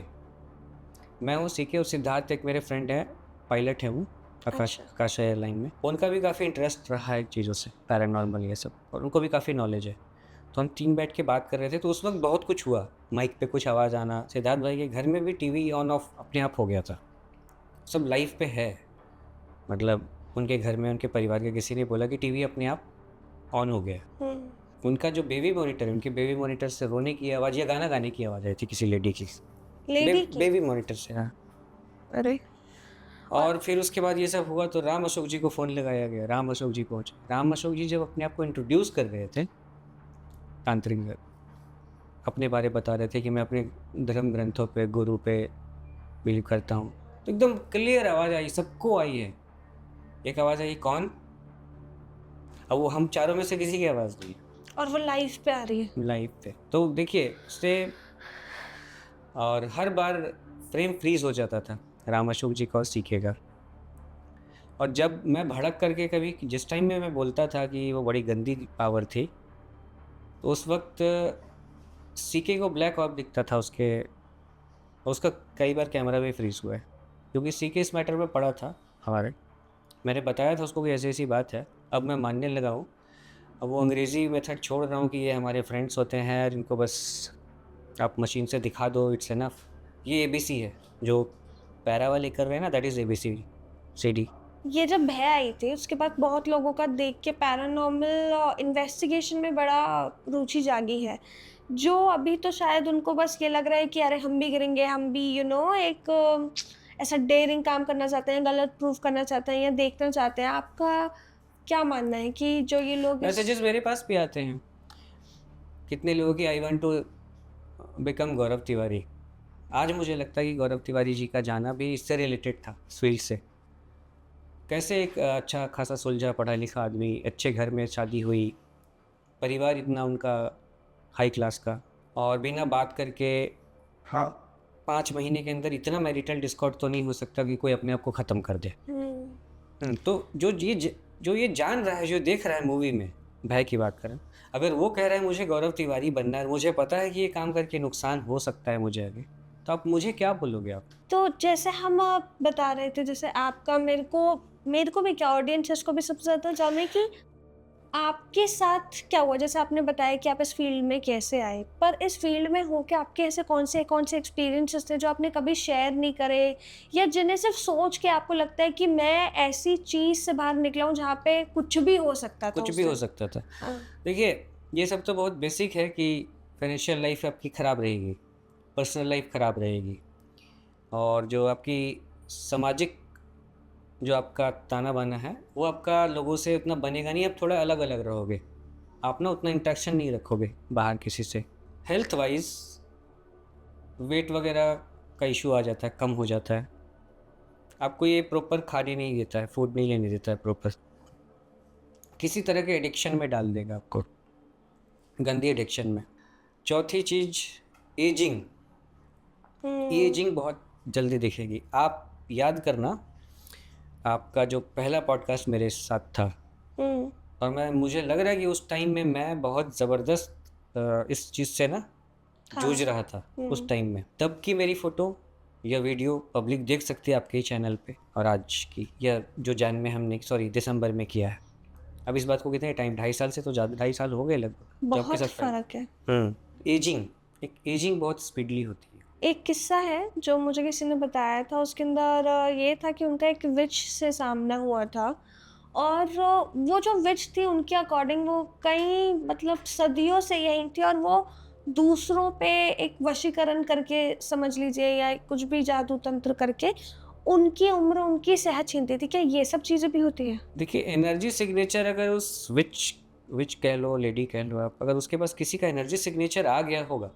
मैं हूँ सीके, और सिद्धार्थ एक मेरे फ्रेंड हैं, पायलट है वो, आकाश एयरलाइन में। उनका भी काफ़ी इंटरेस्ट रहा है चीज़ों से, पैरानॉर्मल ये सब, और उनको भी काफ़ी नॉलेज है। तो हम 3 बैठ के बात कर रहे थे, तो उस वक्त बहुत कुछ हुआ, माइक पे कुछ आवाज़ आना, सिद्धार्थ भाई के घर में भी टीवी ऑन ऑफ अपने आप हो गया था, सब लाइव पे है। मतलब उनके घर में उनके परिवार के किसी ने बोला कि टीवी अपने आप ऑन हो गया। उनका जो बेबी मॉनिटर, उनके बेबी मॉनिटर से रोने की आवाज़ या गाना गाने की आवाज़ आई थी किसी लेडी की, बेबी मॉनिटर से। हाँ। अरे! और फिर उसके बाद ये सब हुआ तो राम अशोक जी को फ़ोन लगाया गया, राम अशोक जी पहुँचे। राम अशोक जी जब अपने आप को इंट्रोड्यूस कर रहे थे, तांत्रिक अपने बारे बता रहे थे कि मैं अपने धर्म ग्रंथों पे, गुरु पे बिलीव करता हूँ, तो एकदम क्लियर आवाज़ आई, सबको आई है। एक आवाज़ आई, कौन? अब वो हम चारों में से किसी की आवाज़ नहीं है, और वो लाइव पे आ रही है। लाइव पे। तो देखिए उससे, और हर बार फ्रेम फ्रीज हो जाता था राम अशोक जी का और सीखे का। और जब मैं भड़क करके कभी, जिस टाइम में मैं बोलता था कि वो बड़ी गंदी पावर थी, तो उस वक्त सीके को ब्लैक ऑर्ब दिखता था उसके, उसका कई बार कैमरा भी फ्रीज हुआ है, क्योंकि सीके इस मैटर में पड़ा था हमारे। मैंने बताया था उसको कि ऐसी ऐसी बात है, अब मैं मानने लगा हूँ। अब वो अंग्रेज़ी मेथड छोड़ रहा हूँ कि ये हमारे फ्रेंड्स होते हैं, जिनको बस आप मशीन से दिखा दो, इट्स इनफ। ये ABC है जो पैरा वाले कर रहे हैं ना, दैट इज़ ABCD। ये जब भय आई थी उसके बाद बहुत लोगों का देख के पैरानॉर्मल इन्वेस्टिगेशन में बड़ा रुचि जागी है, जो अभी तो शायद उनको बस ये लग रहा है कि अरे हम भी गिरेंगे, हम भी एक ऐसा डेयरिंग काम करना चाहते हैं, गलत प्रूफ करना चाहते हैं या देखना चाहते हैं। आपका क्या मानना है कि जो ये लोग मैसेजेस मेरे पास भी आते हैं, कितने लोगों की, आई वांट टू बिकम गौरव तिवारी। आज मुझे लगता है कि गौरव तिवारी जी का जाना भी इससे रिलेटेड था, इस फील्ड से। कैसे एक अच्छा खासा सुलझा पढ़ा लिखा आदमी, अच्छे घर में शादी हुई, परिवार इतना उनका हाई क्लास का, और बिना बात करके, हाँ, 5 महीने के अंदर इतना मैरिटल डिस्कॉर्ड तो नहीं हो सकता कि कोई अपने आप को ख़त्म कर दे। तो जो ये जान रहा है, जो देख रहा है मूवी में, भय की बात करें, अगर वो कह रहा है मुझे गौरव तिवारी बनना है, मुझे पता है कि ये काम करके नुकसान हो सकता है मुझे आगे, तो आप मुझे क्या बोलोगे आप? तो जैसे हम आप बता रहे थे, जैसे आपका मेरे को भी क्या ऑडियंस है, उसको भी सबसे ज़्यादा जाने कि आपके साथ क्या हुआ? जैसे आपने बताया कि आप इस फ़ील्ड में कैसे आए, पर इस फ़ील्ड में होके आपके ऐसे कौन से एक्सपीरियंसेस थे जो आपने कभी शेयर नहीं करे, या जिन्हें सिर्फ़ सोच के आपको लगता है कि मैं ऐसी चीज़ से बाहर निकला हूँ जहाँ पे कुछ भी हो सकता था कुछ उस भी हो टाइम? सकता था। हाँ। देखिए, ये सब तो बहुत बेसिक है कि फाइनेंशियल लाइफ आपकी ख़राब रहेगी, पर्सनल लाइफ ख़राब रहेगी, और जो आपकी सामाजिक जो आपका ताना-बाना है, वो आपका लोगों से उतना बनेगा नहीं, आप थोड़ा अलग-अलग रहोगे। आप ना उतना इंटरेक्शन नहीं रखोगे बाहर किसी से। हेल्थ वाइज़ वेट वगैरह का इश्यू आ जाता है, कम हो जाता है। आपको ये प्रॉपर खाने नहीं देता है, फूड नहीं लेने देता है प्रॉपर। किसी तरह के एडिक्शन में डाल देगा आपको, गंदी एडिक्शन में। चौथी चीज़, एजिंग। हुँ, एजिंग बहुत जल्दी दिखेगी। आप याद करना, आपका जो पहला पॉडकास्ट मेरे साथ था, हुँ, और मुझे लग रहा है कि उस टाइम में मैं बहुत ज़बरदस्त इस चीज़ से ना हाँ, जूझ रहा था उस हुँ। टाइम में। तब की मेरी फ़ोटो या वीडियो पब्लिक देख सकती है आपके ही चैनल पे, और आज की, या जो जैन में हमने, सॉरी, दिसंबर में किया है। अब इस बात को कितने टाइम, 2.5 साल से तो ज़्यादा, 2.5 साल हो गए लगभग, जो आपके बहुत साथ फ्रेंड। फ़र्क है। एजिंग, एक एजिंग बहुत स्पीडली होती है। एक किस्सा है जो मुझे किसी ने बताया था, उसके अंदर ये था कि उनका एक विच से सामना हुआ था, और वो जो विच थी उनके अकॉर्डिंग वो कई मतलब सदियों से यहीं थी, और वो दूसरों पे एक वशीकरण करके समझ लीजिए, या कुछ भी जादू तंत्र करके उनकी उम्र, उनकी सेहत छीनती थी। क्या ये सब चीज़ें भी होती हैं? देखिए, एनर्जी सिग्नेचर, अगर उस विच विच कह लो, लेडी कह लो आप, अगर उसके पास किसी का एनर्जी सिग्नेचर आ गया होगा,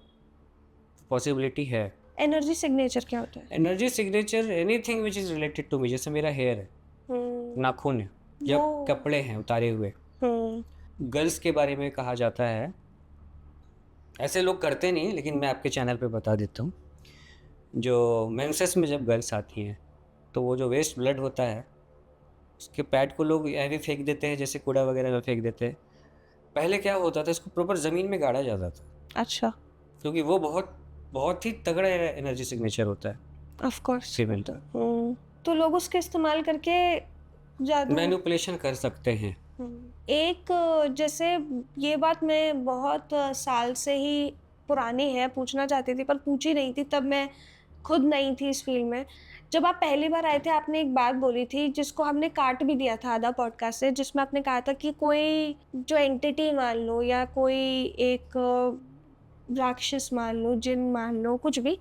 पॉसिबिलिटी है। एनर्जी सिग्नेचर क्या होता है? Energy signature anything which is related to me, जैसे मेरा हेयर है, हुँ, नाखून है, या वो कपड़े हैं उतारे हुए। हुँ, गर्ल्स के बारे में कहा जाता है, ऐसे लोग करते नहीं हैं, लेकिन मैं आपके चैनल पे बता देता हूँ। जो मेंसेस में जब गर्ल्स आती हैं, तो वो जो वेस्ट ब्लड होता है, उसके पैड को लोग ऐसे फेंक देते हैं, जैसे कूड़ा वगैरह में फेंक देते हैं। पहले क्या होता था, इसको प्रॉपर ज़मीन में गाड़ा जाता था, अच्छा, क्योंकि वो बहुत बहुत ही तगड़ा एनर्जी सिग्नेचर होता है ऑफ़ कोर्स वो फीमेल तो का। तो लोग उसका इस्तेमाल करके जादू। मैनिपुलेशन कर सकते हैं। एक जैसे ये बात मैं बहुत साल से ही पुरानी है, पूछना चाहती थी पर पूछी नहीं थी, तब मैं खुद नई थी इस फ़ील्ड में। जब आप पहली बार आए थे, आपने एक बात बोली थी जिसको हमने काट भी दिया था आधा पॉडकास्ट से, जिसमें आपने कहा था कि कोई जो एंटिटी मान लो, या कोई एक राक्षस मान लो, जिन मान लो, कुछ भी,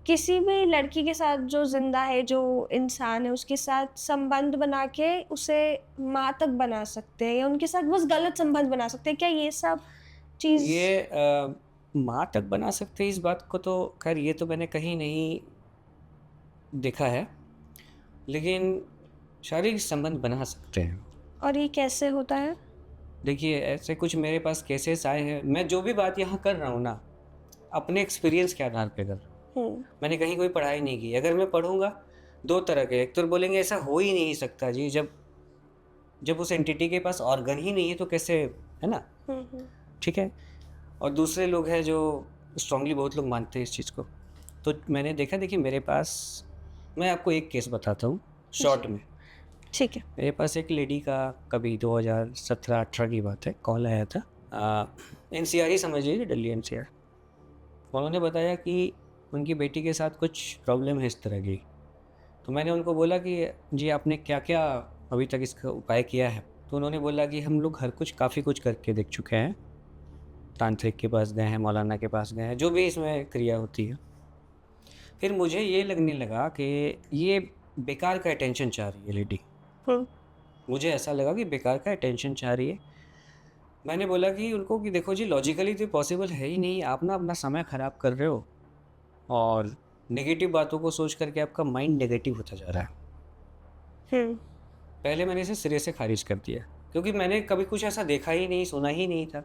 किसी भी लड़की के साथ जो ज़िंदा है, जो इंसान है, उसके साथ संबंध बना के उसे माँ तक बना सकते हैं, या उनके साथ बस गलत संबंध बना सकते हैं। क्या ये सब चीज़? ये माँ तक बना सकते हैं, इस बात को तो खैर ये तो मैंने कहीं नहीं देखा है, लेकिन शारीरिक संबंध बना सकते हैं। और ये कैसे होता है? देखिए, ऐसे कुछ मेरे पास केसेस आए हैं। मैं जो भी बात यहाँ कर रहा हूँ ना, अपने एक्सपीरियंस के आधार पे कर रहा हूँ। हुँ, मैंने कहीं कोई पढ़ाई नहीं की। अगर मैं पढ़ूँगा, 2 तरह के, एक तो बोलेंगे ऐसा हो ही नहीं सकता जी, जब जब उस एंटिटी के पास ऑर्गन ही नहीं है तो कैसे, है ना? हुँ, हुँ। ठीक है? और दूसरे लोग हैं जो स्ट्रॉन्गली, बहुत लोग मानते हैं इस चीज़ को। तो मैंने देखा, देखिए मेरे पास, मैं आपको एक केस बताता हूँ जी, शॉर्ट में। ठीक है। मेरे पास एक लेडी का कभी 2017-18 की बात है, कॉल आया था। एनसीआर ही समझ लीजिए, दिल्ली एनसीआर। उन्होंने बताया कि उनकी बेटी के साथ कुछ प्रॉब्लम है इस तरह की। तो मैंने उनको बोला कि जी आपने क्या-क्या अभी तक इसका उपाय किया है? तो उन्होंने बोला कि हम लोग हर कुछ, काफ़ी कुछ करके देख चुके हैं। तांत्रिक के पास गए हैं, मौलाना के पास गए हैं, जो भी इसमें क्रिया होती है। फिर मुझे ये लगने लगा कि ये बेकार का अटेंशन चाह रही है लेडी। हुँ, मुझे ऐसा लगा कि बेकार का अटेंशन चाह रही है। मैंने बोला कि उनको कि देखो जी, लॉजिकली तो पॉसिबल है ही नहीं, आप ना अपना समय ख़राब कर रहे हो, और नेगेटिव बातों को सोच करके आपका माइंड नेगेटिव होता जा रहा है। हुँ, पहले मैंने इसे सिरे से खारिज कर दिया, क्योंकि मैंने कभी कुछ ऐसा देखा ही नहीं, सुना ही नहीं था।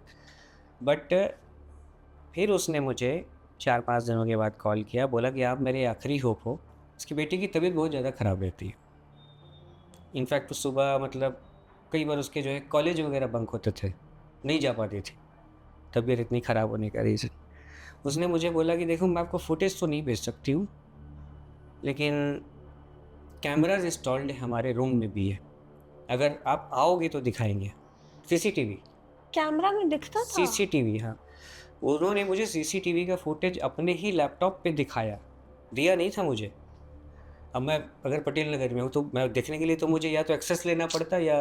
बट फिर उसने मुझे 4-5 दिनों के बाद कॉल किया, बोला कि आप मेरे आखिरी होप हो। उसकी बेटी की तबीयत बहुत ज़्यादा ख़राब रहती है। इनफैक्ट सुबह मतलब कई बार उसके जो है कॉलेज वगैरह बंक होते थे, नहीं जा पाती थी, तबीयत इतनी ख़राब होने का रीज़न। उसने मुझे बोला कि देखो, मैं आपको फुटेज तो नहीं भेज सकती हूँ, लेकिन कैमराज़ इंस्टॉल्ड है हमारे रूम में भी है। अगर आप आओगे तो दिखाएँगे। सीसीटीवी। कैमरा में दिखता था? सीसीटीवी, हाँ। उन्होंने मुझे सीसीटीवी का फुटेज अपने ही लैपटॉप पे दिया नहीं था मुझे। अब मैं अगर पटेल नगर में हूँ तो मैं देखने के लिए तो मुझे या तो एक्सेस लेना पड़ता या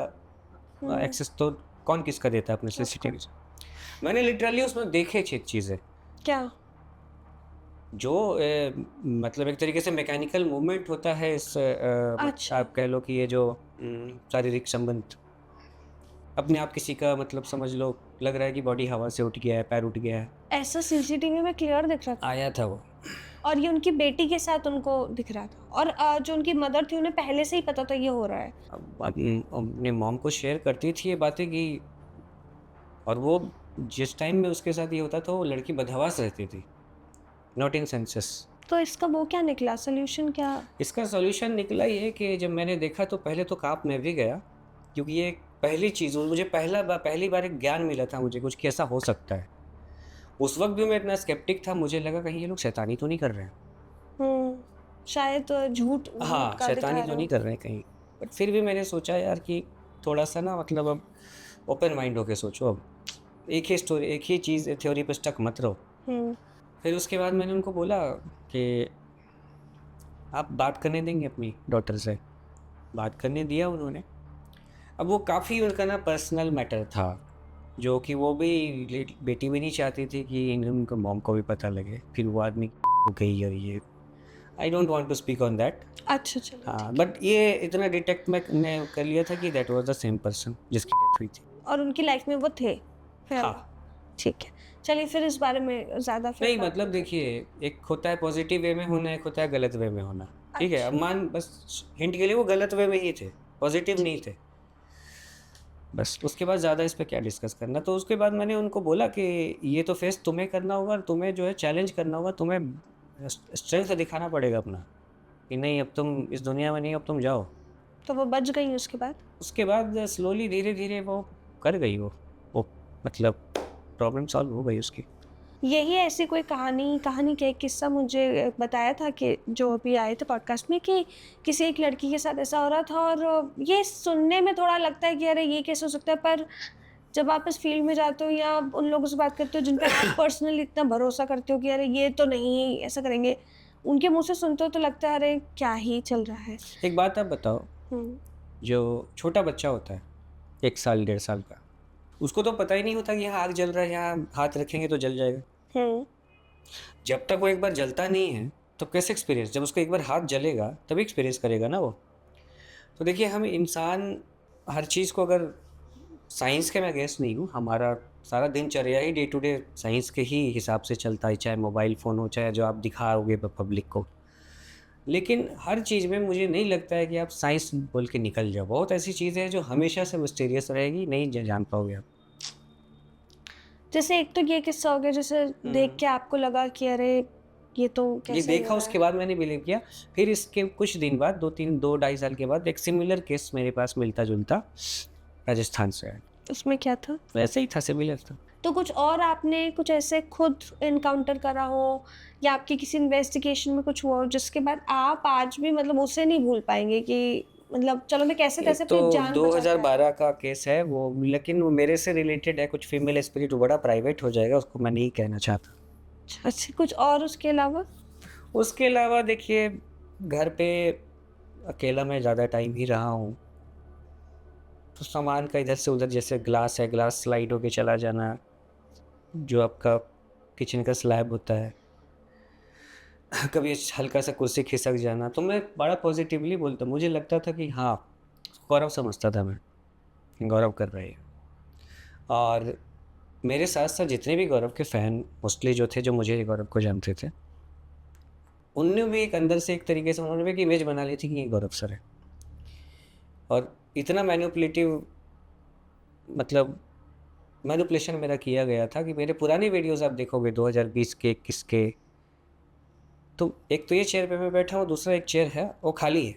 एक्सेस तो कौन किसका देता है अपने सीसीटीवी से। मैंने लिटरली उसमें देखे चीज़ें क्या? जो मतलब एक तरीके से मैकेनिकल मूवमेंट होता है इस अच्छा। आप कह लो कि ये जो शारीरिक संबंध अपने आप किसी का मतलब समझ लो लग रहा है कि बॉडी हवा से उठ गया है, पैर उठ गया है, ऐसा सीसीटीवी में क्लियर दिख रहा था? आया था वो। और ये उनकी बेटी के साथ उनको दिख रहा था, और जो उनकी मदर थी उन्हें पहले से ही पता था ये हो रहा है? अपने मॉम को शेयर करती थी ये बातें कि, और वो जिस टाइम में उसके साथ ये होता था वो लड़की बदहवास रहती थी, नॉट इन सेंसेस। तो इसका वो क्या निकला, सोल्यूशन क्या? इसका सॉल्यूशन निकला ये कि जब मैंने देखा तो पहले तो काँप मैं भी गया, क्योंकि ये पहली चीज़ मुझे पहली बार एक ज्ञान मिला था मुझे कुछ कि ऐसा हो सकता है। उस वक्त भी मैं इतना स्केप्टिक था, मुझे लगा कहीं ये लोग शैतानी तो नहीं कर रहे हैं। शायद झूठ हाँ, का शैतानी दिखा तो नहीं कर रहे हैं कहीं। बट फिर भी मैंने सोचा यार कि थोड़ा सा ना मतलब अब ओपन माइंड होके सोचो, अब एक ही चीज़ थ्योरी पे स्टक मत रहो। फिर उसके बाद मैंने उनको बोला कि आप बात करने देंगे अपनी डॉटर से। बात करने दिया उन्होंने। अब वो काफ़ी उनका ना पर्सनल मैटर था, जो कि वो भी बेटी भी नहीं चाहती थी कि उनके मॉम को भी पता लगे, फिर वो आदमी हो गई और ये I don't want to speak on that. अच्छा, चलो। हाँ, बट ये इतना डिटेक्ट मैंने कर लिया था कि that was the same person जिसकी डेथ हुई थी। और उनकी लाइफ में वो थे फिर? हाँ। ठीक है, चलिए फिर इस बारे में ज़्यादा फिर नहीं बात मतलब देखिए, एक होता है पॉजिटिव वे में होना, एक होता है गलत वे में होना, ठीक है? अब बस हिंट के लिए वो गलत वे में ही थे, पॉजिटिव नहीं थे। बस उसके बाद ज़्यादा इस पे क्या डिस्कस करना। तो उसके बाद मैंने उनको बोला कि ये तो फेस तुम्हें करना होगा और तुम्हें जो है चैलेंज करना होगा, तुम्हें स्ट्रेंथ दिखाना पड़ेगा अपना कि नहीं अब तुम इस दुनिया में नहीं, अब तुम जाओ। तो वो बच गई उसके बाद? उसके बाद स्लोली धीरे-धीरे वो कर गई वो मतलब प्रॉब्लम सॉल्व हो गई उसकी। यही ऐसी कोई कहानी का एक किस्सा मुझे बताया था कि जो अभी आए थे पॉडकास्ट में, कि किसी एक लड़की के साथ ऐसा हो रहा था, और ये सुनने में थोड़ा लगता है कि अरे ये कैसे हो सकता है, पर जब आप इस फील्ड में जाते हो या उन लोगों से बात करते हो जिन पे आप पर्सनली इतना भरोसा करते हो कि अरे ये तो नहीं ऐसा करेंगे, उनके मुँह से सुनते हो तो लगता है अरे क्या ही चल रहा है। एक बात आप बताओ, हुँ। जो छोटा बच्चा होता है 1 साल, 1.5 साल का, उसको तो पता ही नहीं होता कि यहाँ आग जल रहा है, यहाँ हाथ रखेंगे तो जल जाएगा। जब तक वो एक बार जलता नहीं है तो कैसे एक्सपीरियंस, जब उसको एक बार हाथ जलेगा तभी एक्सपीरियंस करेगा ना वो। तो देखिए हम इंसान हर चीज़ को, अगर साइंस के मैं अगेंस्ट नहीं हूँ, हमारा सारा दिनचर्या ही डे टू डे साइंस के ही हिसाब से चलता है, चाहे मोबाइल फ़ोन हो, चाहे जो आप दिखाओगे पब्लिक को। लेकिन हर चीज़ में मुझे नहीं लगता है कि आप साइंस बोल के निकल जाओ। बहुत ऐसी चीज़ें हैं जो हमेशा से मिस्टीरियस रहेगी, नहीं जान पाओगे आप। जैसे एक तो ये किस्सा हो गया, जैसे देख के आपको लगा कि अरे ये तो ये कैसे देखा, हो रहा उसके है? बाद मैंने बिलीव किया। फिर इसके कुछ दिन बाद 2 ढाई साल के बाद एक सिमिलर केस मेरे पास मिलता-जुलता राजस्थान से आया। उसमें क्या था? वैसे ही था, सिमिलर था। तो कुछ और आपने कुछ ऐसे खुद एनकाउंटर करा हो या आपकी किसी इन्वेस्टिगेशन में कुछ हुआ हो जिसके बाद आप आज भी मतलब उसे नहीं भूल पाएंगे कि मतलब चलो मैं कैसे तैसे एक तो अपनी जान बचा के आया? 2012 का केस है वो, लेकिन वो मेरे से रिलेटेड है, कुछ फीमेल स्पिरिट, बड़ा प्राइवेट हो जाएगा, उसको मैं नहीं कहना चाहता। अच्छा, कुछ और उसके अलावा? उसके अलावा देखिए, घर पे अकेला मैं ज़्यादा टाइम ही रहा हूँ, तो सामान का इधर से उधर, जैसे ग्लास है, ग्लास स्लाइड होके चला जाना, जो आपका किचन का स्लैब होता है, कभी हल्का सा कुर्सी खिसक जाना, तो मैं बड़ा पॉजिटिवली बोलता, मुझे लगता था कि हाँ, गौरव समझता था मैं, गौरव कर रहे हैं। और मेरे साथ साथ जितने भी गौरव के फ़ैन मोस्टली जो थे, जो मुझे गौरव को जानते थे, उनने भी एक अंदर से एक तरीके से उन्होंने भी एक इमेज बना ली थी कि ये गौरव सर है। और इतना मैनिपुलेटिव मतलब मैनिपुलेशन मेरा किया गया था कि मेरे पुराने वीडियोस आप देखोगे 2020 के, 21 के, तो एक तो ये चेयर पे मैं बैठा हूँ, दूसरा एक चेयर है वो खाली है।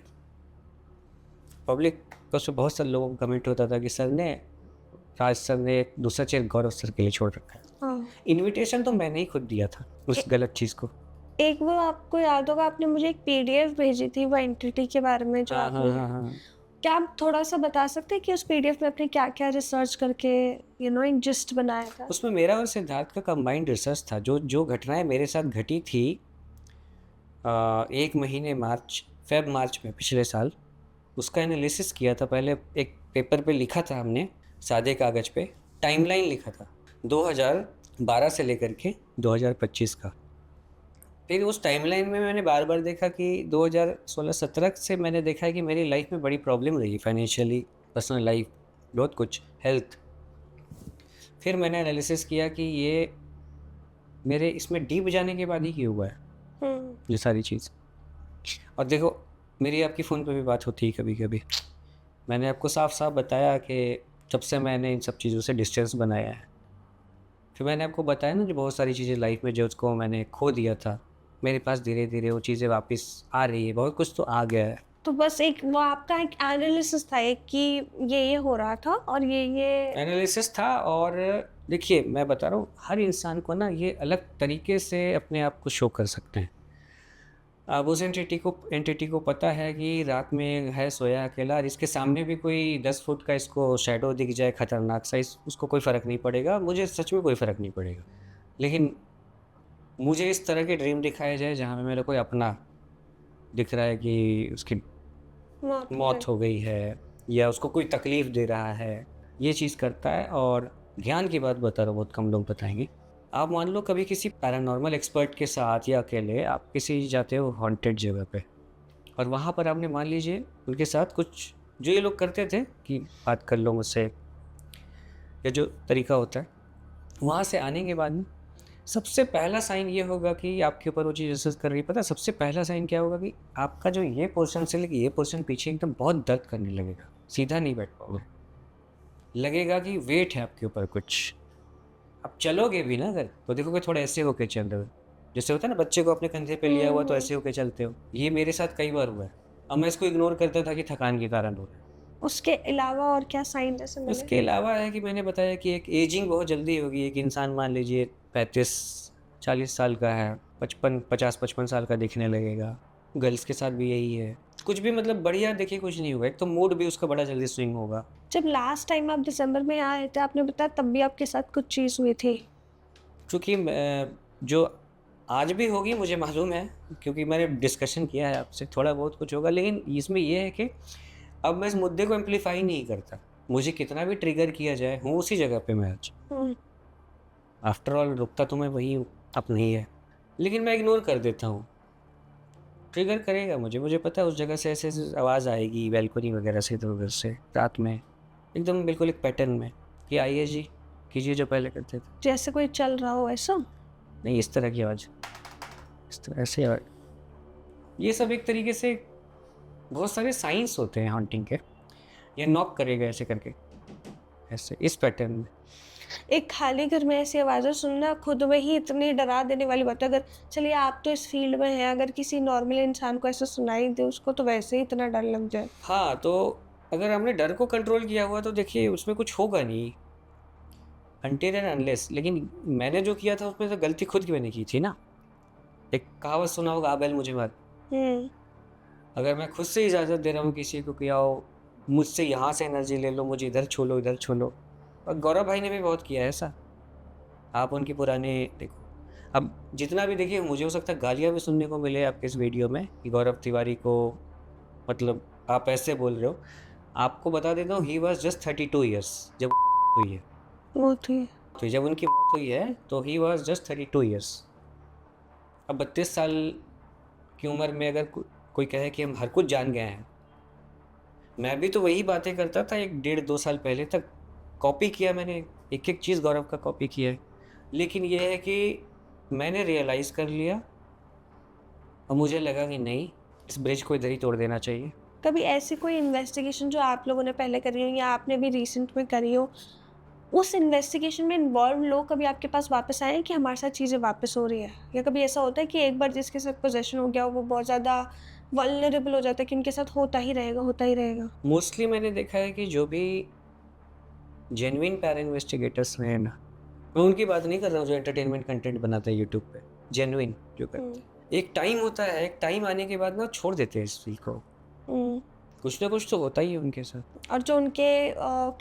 पब्लिक का उसमें बहुत सारे लोगों का कमेंट होता था कि राज सर ने एक दूसरा चेयर गौरव सर के लिए छोड़ रखा है। हाँ। इनविटेशन तो मैंने ही खुद दिया था उस गलत चीज़ को। एक वो आपको याद होगा आपने मुझे एक पीडीएफ भेजी थी वो एंटिटी के बारे में जो हाँ, आपने, हाँ, हाँ, हाँ। क्या आप थोड़ा सा बता सकते हैं कि उस पीडीएफ में आपने क्या क्या रिसर्च करके एक जिस्ट बनाया था? उसमें मेरा और सिद्धार्थ का कंबाइंड रिसर्च था। जो जो घटनाएं मेरे साथ घटी थी 1 महीने मार्च में पिछले साल, उसका एनालिसिस किया था। पहले एक पेपर पे लिखा था हमने, सादे कागज़ पे टाइमलाइन लिखा था 2012 से लेकर के 2025 का। फिर उस टाइमलाइन में मैंने बार बार देखा कि 2016-17 से मैंने देखा है कि मेरी लाइफ में बड़ी प्रॉब्लम रही, फाइनेंशियली, पर्सनल लाइफ, बहुत कुछ, हेल्थ। फिर मैंने एनालिसिस किया कि ये मेरे इसमें डीप जाने के बाद ही क्यों हुआ है ये सारी चीज़। और देखो, मेरी आपकी फ़ोन पे भी बात होती है कभी कभी। मैंने आपको साफ साफ बताया कि जब से मैंने इन सब चीज़ों से डिस्टेंस बनाया है, फिर मैंने आपको बताया ना, जो बहुत सारी चीज़ें लाइफ में जो उसको मैंने खो दिया था, मेरे पास धीरे धीरे वो चीज़ें वापस आ रही है। बहुत कुछ तो आ गया है। तो बस एक वो आपका एक एनालिसिस था एक कि ये हो रहा था और ये एनालिसिस था। और देखिए, मैं बता रहा हूँ, हर इंसान को ना ये अलग तरीके से अपने आप को शो कर सकते हैं। अब उस एंटिटी को पता है कि रात में है सोया अकेला, और इसके सामने भी कोई 10 फुट का इसको शैडो दिख जाए खतरनाक सा, उसको कोई फ़र्क नहीं पड़ेगा। मुझे सच में कोई फ़र्क नहीं पड़ेगा। लेकिन मुझे इस तरह के ड्रीम दिखाए जाए जहाँ पे मेरा कोई अपना दिख रहा है कि उसकी मौत हो गई है या उसको कोई तकलीफ़ दे रहा है, ये चीज़ करता है। और ध्यान की बात बता रहा हूँ, बहुत कम लोग बताएंगे। आप मान लो कभी किसी पैरानॉर्मल एक्सपर्ट के साथ या अकेले आप किसी जाते हो हॉन्टेड जगह पे, और वहाँ पर आपने मान लीजिए उनके साथ कुछ जो ये लोग करते थे कि बात कर लो मुझसे, या जो तरीका होता है, वहाँ से आने के बाद में सबसे पहला साइन ये होगा कि आपके ऊपर वो चीज़ असर कर रही है। पता है सबसे पहला साइन क्या होगा? कि आपका जो ये पोर्शन से लेके ये पोर्शन पीछे एकदम बहुत दर्द करने लगेगा, सीधा नहीं बैठ पाओगे, लगेगा कि वेट है आपके ऊपर कुछ। आप चलोगे भी ना अगर, तो देखोगे थोड़ा ऐसे होके चल रहे हो, जैसे होता है ना बच्चे को अपने कंधे पे लिया हुआ तो ऐसे होके चलते हो। ये मेरे साथ कई बार हुआ है। अब मैं इसको इग्नोर करता था कि थकान के कारण हो रहा है। उसके अलावा और क्या साइन जैसे मिले? उसके अलावा है कि मैंने बताया कि एक एजिंग बहुत जल्दी होगी। एक इंसान मान लीजिए 35-40 साल का है, 50-55 साल का दिखने लगेगा। गर्ल्स के साथ भी यही है। कुछ भी मतलब बढ़िया देखिए कुछ नहीं होगा। एक तो मूड भी उसका बड़ा जल्दी स्विंग होगा। जब लास्ट टाइम आप दिसंबर में आए थे आपने बताया तब भी आपके साथ कुछ चीज़ हुई थी। चूँकि जो आज भी होगी मुझे मालूम है, क्योंकि मैंने डिस्कशन किया है आपसे, थोड़ा बहुत कुछ होगा। लेकिन इसमें ये है कि अब मैं इस मुद्दे को एम्प्लीफाई नहीं करता। मुझे कितना भी ट्रिगर किया जाए, हूँ उसी जगह पे मैं आज। आफ्टर ऑल रुकता तो मैं वही हूँ, अब नहीं है, लेकिन मैं इग्नोर कर देता हूँ। ट्रिगर करेगा मुझे पता है उस जगह से ऐसे ऐसे आवाज़ आएगी, बैल्कनी वगैरह से, इधर उधर से, रात में एकदम बिल्कुल एक पैटर्न में कि आइए जी, कीजिए जो पहले करते थे। जैसे कोई चल रहा हो ऐसा? नहीं, इस तरह की आवाज़, इस तरह ऐसे आवाज़। ये सब एक तरीके से बहुत सारे साइंस होते हैं हॉन्टिंग के। ये नॉक करेगा ऐसे करके, ऐसे इस पैटर्न में। एक खाली घर में ऐसी आवाज़ें सुनना खुद में ही इतनी डरा देने वाली बात है। अगर चलिए आप तो इस फील्ड में हैं, अगर किसी नॉर्मल इंसान को ऐसा सुनाई दे उसको तो वैसे ही इतना डर लग जाए। हाँ, तो अगर हमने डर को कंट्रोल किया हुआ तो देखिए उसमें कुछ होगा नहीं, अनटिल एंड अनलेस। लेकिन मैंने जो किया था उसमें तो गलती खुद की मैंने की थी ना। एक कहावत सुना होगा, आ बैल मुझे मार। अगर मैं खुद से इजाज़त दे रहा हूँ किसी को कि आओ मुझसे यहाँ से एनर्जी ले लो, मुझे इधर छू लो, इधर छू लो। और गौरव भाई ने भी बहुत किया है ऐसा। आप उनकी पुराने देखो, अब जितना भी देखिए, मुझे हो सकता है गालियाँ भी सुनने को मिले आपके इस वीडियो में कि गौरव तिवारी को मतलब आप ऐसे बोल रहे हो। आपको बता देता हूँ, ही वॉज जस्ट 32 ईयर्स जब हुई है। वो थी। तो जब उनकी मौत हुई है तो ही वॉज जस्ट 32 ईयर्स। अब 32 साल की उम्र में अगर कोई कहे कि हम हर कुछ जान गए हैं, मैं भी तो वही बातें करता था 1-1.5-2 साल पहले तक। कॉपी किया मैंने, एक एक चीज़ गौरव का कॉपी किया है। लेकिन ये है कि मैंने रियलाइज़ कर लिया और मुझे लगा कि नहीं, इस ब्रिज को इधर ही तोड़ देना चाहिए। कभी ऐसी कोई इन्वेस्टिगेशन जो आप लोगों ने पहले करी हो या आपने भी रिसेंट में करी हो, उस इन्वेस्टिगेशन में इन्वॉल्व लोग कभी आपके पास वापस आए हैं कि हमारे साथ चीज़ें वापस हो रही है? या कभी ऐसा होता है कि एक बार जिसके साथ पोजेशन हो गया वो बहुत ज़्यादा वल्नरेबल हो जाता है कि उनके साथ होता ही रहेगा, होता ही रहेगा? मोस्टली मैंने देखा है कि जो भी जेन्युइन पैरा इन्वेस्टिगेटर्स हैं ना, मैं उनकी बात नहीं कर रहा हूँ जो एंटरटेनमेंट कंटेंट बनाते हैं यूट्यूब पे, जेन्युइन जो करते हैं। एक टाइम होता है, एक टाइम आने के बाद ना छोड़ देते हैं इस फील्ड को। कुछ ना कुछ तो होता ही है उनके साथ। और जो उनके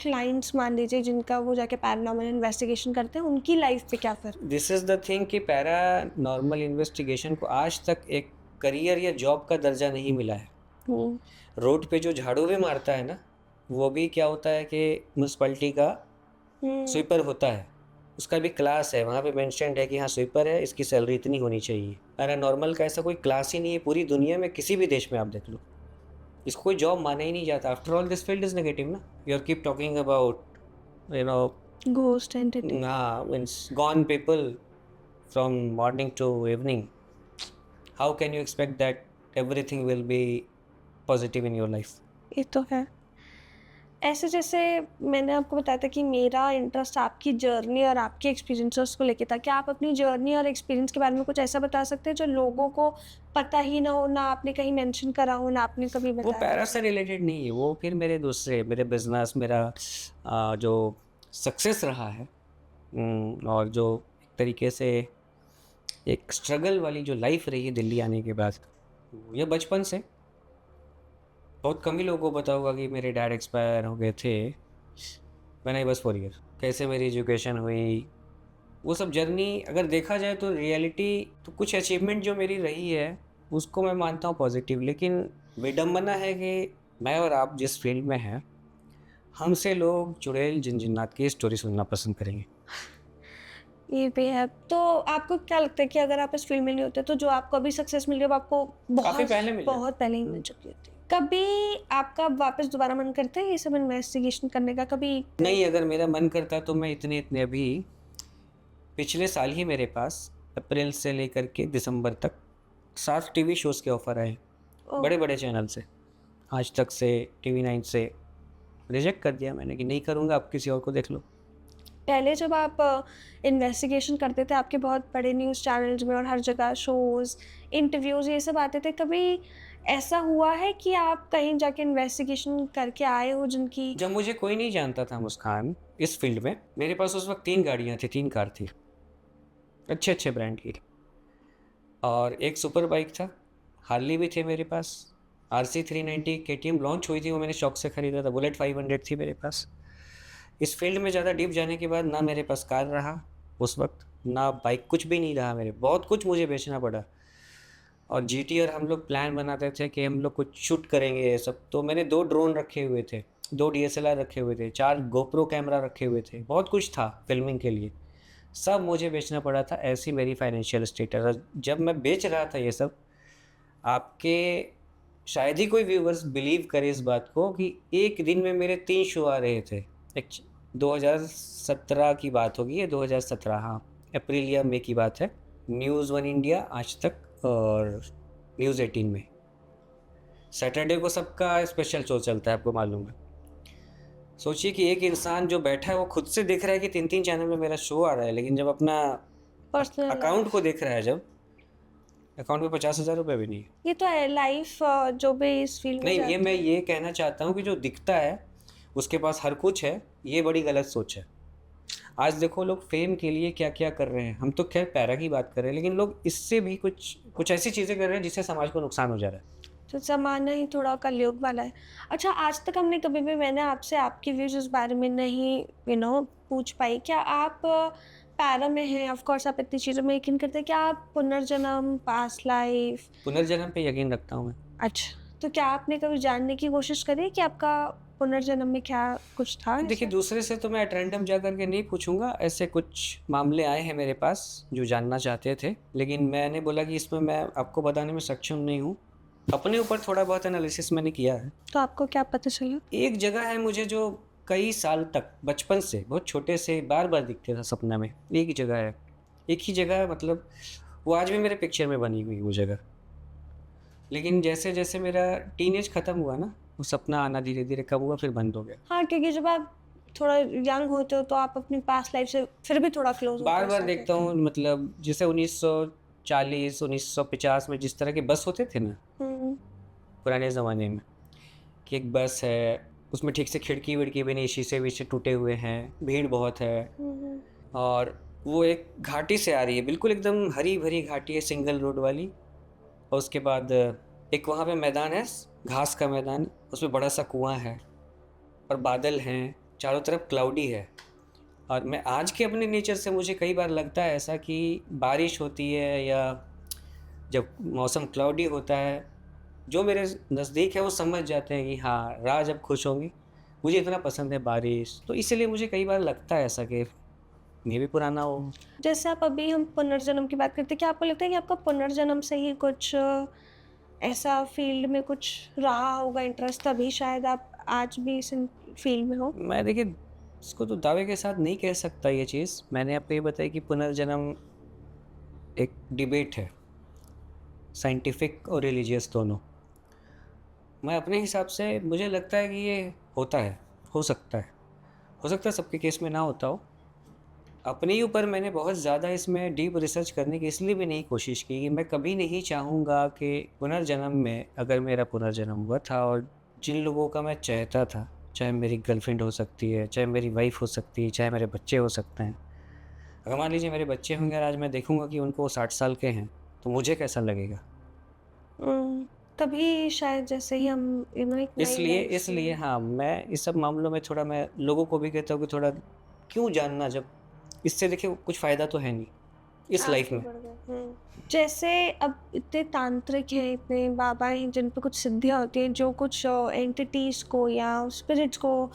क्लाइंट्स मान लीजिए जिनका वो जाके पैरानॉर्मल इन्वेस्टिगेशन करते हैं, उनकी लाइफ पे क्या फिर? दिस इज़ द थिंग कि पैरानॉर्मल इन्वेस्टिगेशन को आज तक एक करियर या जॉब का दर्जा नहीं मिला है। हम्म, रोड पे जो झाड़ू भी मारता है ना, वो भी क्या होता है कि म्युनिसिपैलिटी का हम्म, स्वीपर होता है, उसका भी क्लास है, वहाँ पे मेंशन्ड है कि हाँ स्वीपर है, इसकी सैलरी इतनी होनी चाहिए। पैरानॉर्मल का ऐसा कोई क्लास ही नहीं है पूरी दुनिया में, किसी भी देश में आप देख लो, इसको कोई जॉब माना ही नहीं जाता। After all this field is negative ना, you are keep talking about you know ghost entity. हाँ means gone people from morning to evening, how can you expect that everything will be positive in your life? ये तो है। ऐसे जैसे मैंने आपको बताया था कि मेरा इंटरेस्ट आपकी जर्नी और आपके एक्सपीरियंसेस को लेके था, क्या आप अपनी जर्नी और एक्सपीरियंस के बारे में कुछ ऐसा बता सकते हैं जो लोगों को पता ही ना हो, ना आपने कहीं मेंशन करा हो, ना आपने कभी वो बताया? पैरा से रिलेटेड नहीं है, वो फिर मेरे दूसरे मेरे बिजनेस मेरा जो सक्सेस रहा है, और जो एक तरीके से एक स्ट्रगल वाली जो लाइफ रही है दिल्ली आने के बाद, ये बचपन से बहुत कम ही लोगों को पता होगा कि मेरे डैड एक्सपायर हो गए थे व्हेन आई वाज 4 ईयर। कैसे मेरी एजुकेशन हुई, वो सब जर्नी अगर देखा जाए तो रियलिटी तो कुछ अचीवमेंट जो मेरी रही है उसको मैं मानता हूँ पॉजिटिव, लेकिन विडम्बना है कि मैं और आप जिस फील्ड में हैं, हमसे लोग चुड़ैल जिनजिन्नात की स्टोरी सुनना पसंद करेंगे। ये भी है। तो आपको क्या लगता है कि अगर आप इस फील्ड में नहीं होते तो जो आपको अभी सक्सेस मिल रही है वो आपको काफ़ी पहले मिल जाती। बहुत पहले ही मिल चुकी होती? कभी आपका वापस दोबारा मन करता है ये सब इन्वेस्टिगेशन करने का कभी? नहीं, अगर मेरा मन करता तो मैं इतने इतने अभी पिछले साल ही मेरे पास अप्रैल से लेकर के दिसंबर तक 7 टीवी शोज़ के ऑफ़र आए, ओ, बड़े बड़े चैनल से, आज तक से, TV9 से। रिजेक्ट कर दिया मैंने कि नहीं करूँगा, आप किसी और को देख लो। पहले जब आप इन्वेस्टिगेशन करते थे आपके बहुत बड़े न्यूज़ चैनल्स में और हर जगह शोज़, इंटरव्यूज़ ये सब आते थे, कभी ऐसा हुआ है कि आप कहीं जाके इन्वेस्टिगेशन करके आए हो जिनकी? जब मुझे कोई नहीं जानता था मुस्कान इस फील्ड में, मेरे पास उस वक्त 3 गाड़ियाँ थी, 3 कार थी, अच्छे-अच्छे ब्रांड की, और एक सुपर बाइक था, हार्ली भी थे मेरे पास, RC 390 KTM लॉन्च हुई थी, वो मैंने शौक से खरीदा था, बुलेट 500 थी मेरे पास। इस फील्ड में ज़्यादा डीप जाने के बाद ना मेरे पास कार रहा उस वक्त, ना बाइक, कुछ भी नहीं रहा मेरे, बहुत कुछ मुझे बेचना पड़ा। और GT और हम लोग प्लान बनाते थे कि हम लोग कुछ शूट करेंगे ये सब, तो मैंने 2 ड्रोन रखे हुए थे, 2 DSLR रखे हुए थे, 4 GoPro कैमरा रखे हुए थे, बहुत कुछ था फिल्मिंग के लिए, सब मुझे बेचना पड़ा था। ऐसी मेरी फाइनेंशियल स्टेटस, और जब मैं बेच रहा था ये सब, आपके शायद ही कोई व्यूवर्स बिलीव करे इस बात को कि एक दिन में मेरे 3 शो आ रहे थे। एक 2017 की बात होगी, ये 2017, हाँ अप्रैल या मई की बात है। न्यूज़ 1 इंडिया, आज तक और न्यूज़ 18 में सैटरडे को सबका स्पेशल शो चलता है, आपको मालूम है। सोचिए कि एक इंसान जो बैठा है वो खुद से देख रहा है कि 3-3 चैनल में मेरा शो आ रहा है, लेकिन जब अपना पर्सनल अकाउंट को देख रहा है, जब अकाउंट में 50,000 रुपये भी नहीं है। ये तो है लाइफ जो भी इस फील्ड में नहीं, ये जाती मैं है। ये कहना चाहता हूँ कि जो दिखता है उसके पास हर कुछ है, ये बड़ी गलत सोच है। आज देखो लोग फेम के लिए क्या क्या कर रहे हैं, हम तो खैर पैरा की बात कर रहे हैं, लेकिन लोग इससे भी कुछ कुछ ऐसी चीज़ें कर रहे हैं जिससे समाज को नुकसान हो जा रहा है। तो ज़माना ही थोड़ा कलयुग वाला है। अच्छा, आज तक हमने कभी भी मैंने आपसे आपके व्यूज़ इस बारे में नहीं पूछ पाई। क्या आप पैरा में हैं, ऑफ़ कोर्स आप इतनी चीज़ों में यकीन करते हैं, क्या आप पुनर्जन्म, पास्ट लाइफ़? पुनर्जन्म पे यकीन रखता हूँ मैं। अच्छा, तो क्या आपने कभी जानने की कोशिश करी है कि आपका पुनर्जन्म में क्या कुछ था देखिए, ऐसा? दूसरे से तो मैं एट रैंडम जा कर के नहीं पूछूंगा, ऐसे कुछ मामले आए हैं मेरे पास जो जानना चाहते थे, लेकिन मैंने बोला कि इसमें मैं आपको बताने में सक्षम नहीं हूँ। अपने ऊपर थोड़ा बहुत एनालिसिस मैंने किया है। तो आपको क्या पता चला? एक जगह है मुझे जो कई साल तक बचपन से बहुत छोटे से बार बार दिखते था सपना में, एक ही जगह है, एक ही जगह है, मतलब वो आज भी मेरे पिक्चर में बनी हुई वो जगह। लेकिन जैसे जैसे मेरा टीनेज ख़त्म हुआ ना, वो सपना आना धीरे धीरे कम हुआ, फिर बंद हो गया। हाँ, क्योंकि जब आप थोड़ा यंग होते हो तो आप अपनी पास्ट लाइफ़ से फिर भी थोड़ा क्लोज़ होते हो बार बार ऐसा देखता कहते हैं। हूँ, मतलब जैसे 1940 1950 में जिस तरह के बस होते थे ना हुँ, पुराने ज़माने में, कि एक बस है उसमें ठीक से खिड़की विड़की भी नहीं, शीशे वीशे टूटे हुए हैं, भीड़ बहुत है, हुँ, और वो एक घाटी से आ रही है, बिल्कुल एकदम हरी भरी घाटी है, सिंगल रोड वाली। और उसके बाद एक वहाँ पे मैदान है, घास का मैदान, उसमें बड़ा सा कुआं है और बादल हैं, चारों तरफ क्लाउडी है। और मैं आज के अपने नेचर से मुझे कई बार लगता है ऐसा कि बारिश होती है या जब मौसम क्लाउडी होता है, जो मेरे नज़दीक है वो समझ जाते हैं कि हाँ राज अब खुश होंगी। मुझे इतना पसंद है बारिश, तो इसीलिए मुझे कई बार लगता है ऐसा कि मैं भी पुराना हो। जैसे आप अभी हम पुनर्जन्म की बात करते हैं, क्या आपको लगता है कि आपका पुनर्जन्म से ही कुछ ऐसा फील्ड में कुछ रहा होगा इंटरेस्ट, तभी शायद आप आज भी इस फील्ड में हो? मैं देखिए इसको तो दावे के साथ नहीं कह सकता ये चीज़। मैंने आपको ये बताया कि पुनर्जन्म एक डिबेट है, साइंटिफिक और रिलीजियस दोनों। मैं अपने हिसाब से मुझे लगता है कि ये होता है, हो सकता है, हो सकता है सबके केस में ना होता हो। अपने ही ऊपर मैंने बहुत ज़्यादा इसमें डीप रिसर्च करने की इसलिए भी नहीं कोशिश की कि मैं कभी नहीं चाहूँगा कि पुनर्जन्म में, अगर मेरा पुनर्जन्म हुआ था और जिन लोगों का मैं चाहता था, चाहे मेरी गर्लफ्रेंड हो सकती है, चाहे मेरी वाइफ हो सकती है, चाहे मेरे बच्चे हो सकते हैं, अगर मान लीजिए मेरे बच्चे होंगे और आज मैं देखूँगा कि उनको 60 साल के हैं, तो मुझे कैसा लगेगा? तभी शायद जैसे ही हम एक नई इसलिए लाइफ इसलिए हाँ, मैं इस सब मामलों में थोड़ा, मैं लोगों को भी कहता हूँ कि थोड़ा क्यों जानना, जब इससे देखिए कुछ फ़ायदा तो है नहीं इस लाइफ आगे में। बढ़ गए। जैसे अब इतने तांत्रिक हैं, इतने बाबा हैं जिन पे कुछ सिद्धियाँ होती हैं, जो कुछ एंटिटीज़ को या स्पिरिट्स को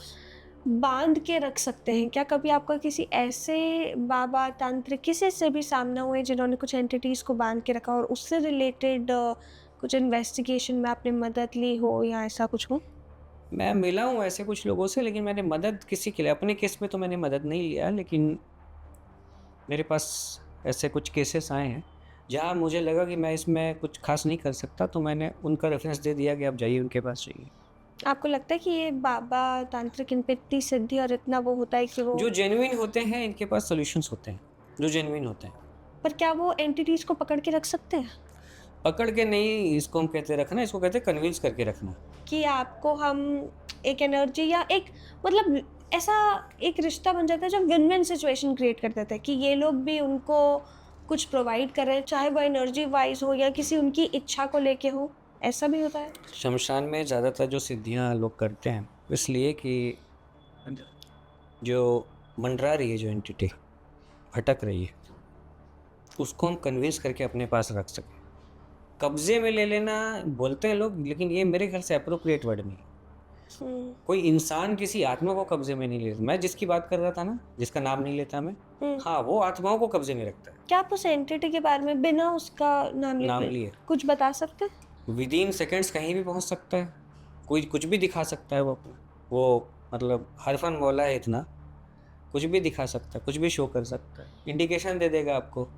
बांध के रख सकते हैं। क्या कभी आपका किसी ऐसे बाबा, तांत्रिक किसी से भी सामना हुआ है जिन्होंने कुछ एंटिटीज़ को बांध के रखा और उससे रिलेटेड कुछ इन्वेस्टिगेशन में आपने मदद ली हो या ऐसा कुछ हो? मैं मिला हूँ ऐसे कुछ लोगों से, लेकिन मैंने मदद किसी के लिए, अपने केस में तो मैंने मदद नहीं लिया, लेकिन मेरे पास ऐसे कुछ केसेस आए हैं जहाँ मुझे लगा कि मैं इसमें कुछ खास नहीं कर सकता, तो मैंने उनका रेफरेंस दे दिया कि आप जाइए उनके पास जाइए। आपको लगता है कि ये बाबा, तांत्रिक इन पे इतनी सिद्धि और इतना वो होता है कि वो, जो जेन्युइन होते हैं इनके पास सॉल्यूशंस होते हैं, जो जेन्युइन होते हैं। पर क्या वो एंटिटीज़ को पकड़ के रख सकते हैं? पकड़ के नहीं, इसको हम कहते हैं रखना, इसको कहते हैं कन्विंस करके रखना। कि आपको हम एक एनर्जी या एक, मतलब ऐसा एक रिश्ता बन जाता है जो विन विन सिचुएशन क्रिएट कर देता है कि ये लोग भी उनको कुछ प्रोवाइड कर रहे हैं, चाहे वो एनर्जी वाइज हो या किसी उनकी इच्छा को लेके हो, ऐसा भी होता है? शमशान में ज़्यादातर जो सिद्धियाँ लोग करते हैं, इसलिए कि जो मंडरा रही है, जो एंटिटी भटक रही है, उसको हम कन्विंस करके अपने पास रख सकें। कब्जे में ले लेना बोलते हैं लोग, लेकिन ये मेरे ख्याल से अप्रोप्रिएट वर्ड नहीं है। हम्म। कोई इंसान किसी आत्मा को कब्जे में नहीं लेता। मैं जिसकी बात कर रहा था ना, जिसका नाम नहीं लेता मैं, हम्म। हाँ वो आत्माओं को कब्जे में रखता है, क्या आप उस एंटिटी के बारे में बिना उसका नाम नाम लिए लिए। कुछ बता सकते हैं? विद इन सेकेंड्स कहीं भी पहुंच सकता है, कोई कुछ भी दिखा सकता है। वो मतलब हरफन मौला है इतना, कुछ भी दिखा सकता है, कुछ भी शो कर सकता है, इंडिकेशन दे देगा आपको।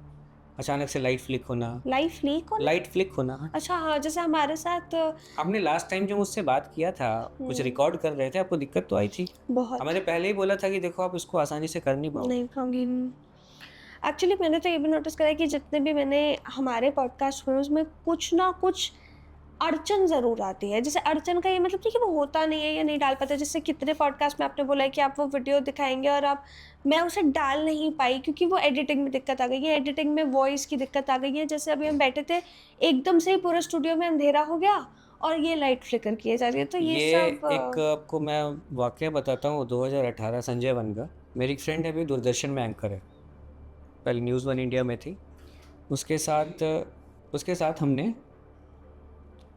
अचानक से लाइट फ्लिक होना, लाइफ लीक होना? लाइट फ्लिक होना। अच्छा, हाँ, जैसे हमारे साथ आपने लास्ट टाइम जो मुझसे बात किया था, कुछ रिकॉर्ड कर रहे थे, आपको दिक्कत तो आई थी। बहुत मैंने पहले ही बोला था कि देखो आप इसको आसानी से कर नहीं पाओगे। नहीं खाऊंगी। एक्चुअली मैंने तो ये भी नोटिस करा है कि जितने भी मैंने हमारे पॉडकास्ट हुए उसमें कुछ ना कुछ अड़चन ज़रूर आती है। जैसे अड़चन का ये मतलब नहीं कि वो होता नहीं है या नहीं डाल पाते। जैसे कितने पॉडकास्ट में आपने बोला है कि आप वो वीडियो दिखाएँगे और आप, मैं उसे डाल नहीं पाई क्योंकि वो एडिटिंग में दिक्कत आ गई है, एडिटिंग में वॉइस की दिक्कत आ गई है। जैसे अभी हम बैठे थे, एकदम से ही पूरे स्टूडियो में अंधेरा हो गया और ये लाइट फ्लिकर किए जा रही है, तो ये ये सब एक आपको मैं वाकया बताता हूँ, 2018 संजय वन का। मेरी एक फ्रेंड है, अभी दूरदर्शन में एंकर है, पहले न्यूज़ वन इंडिया में थी। उसके साथ हमने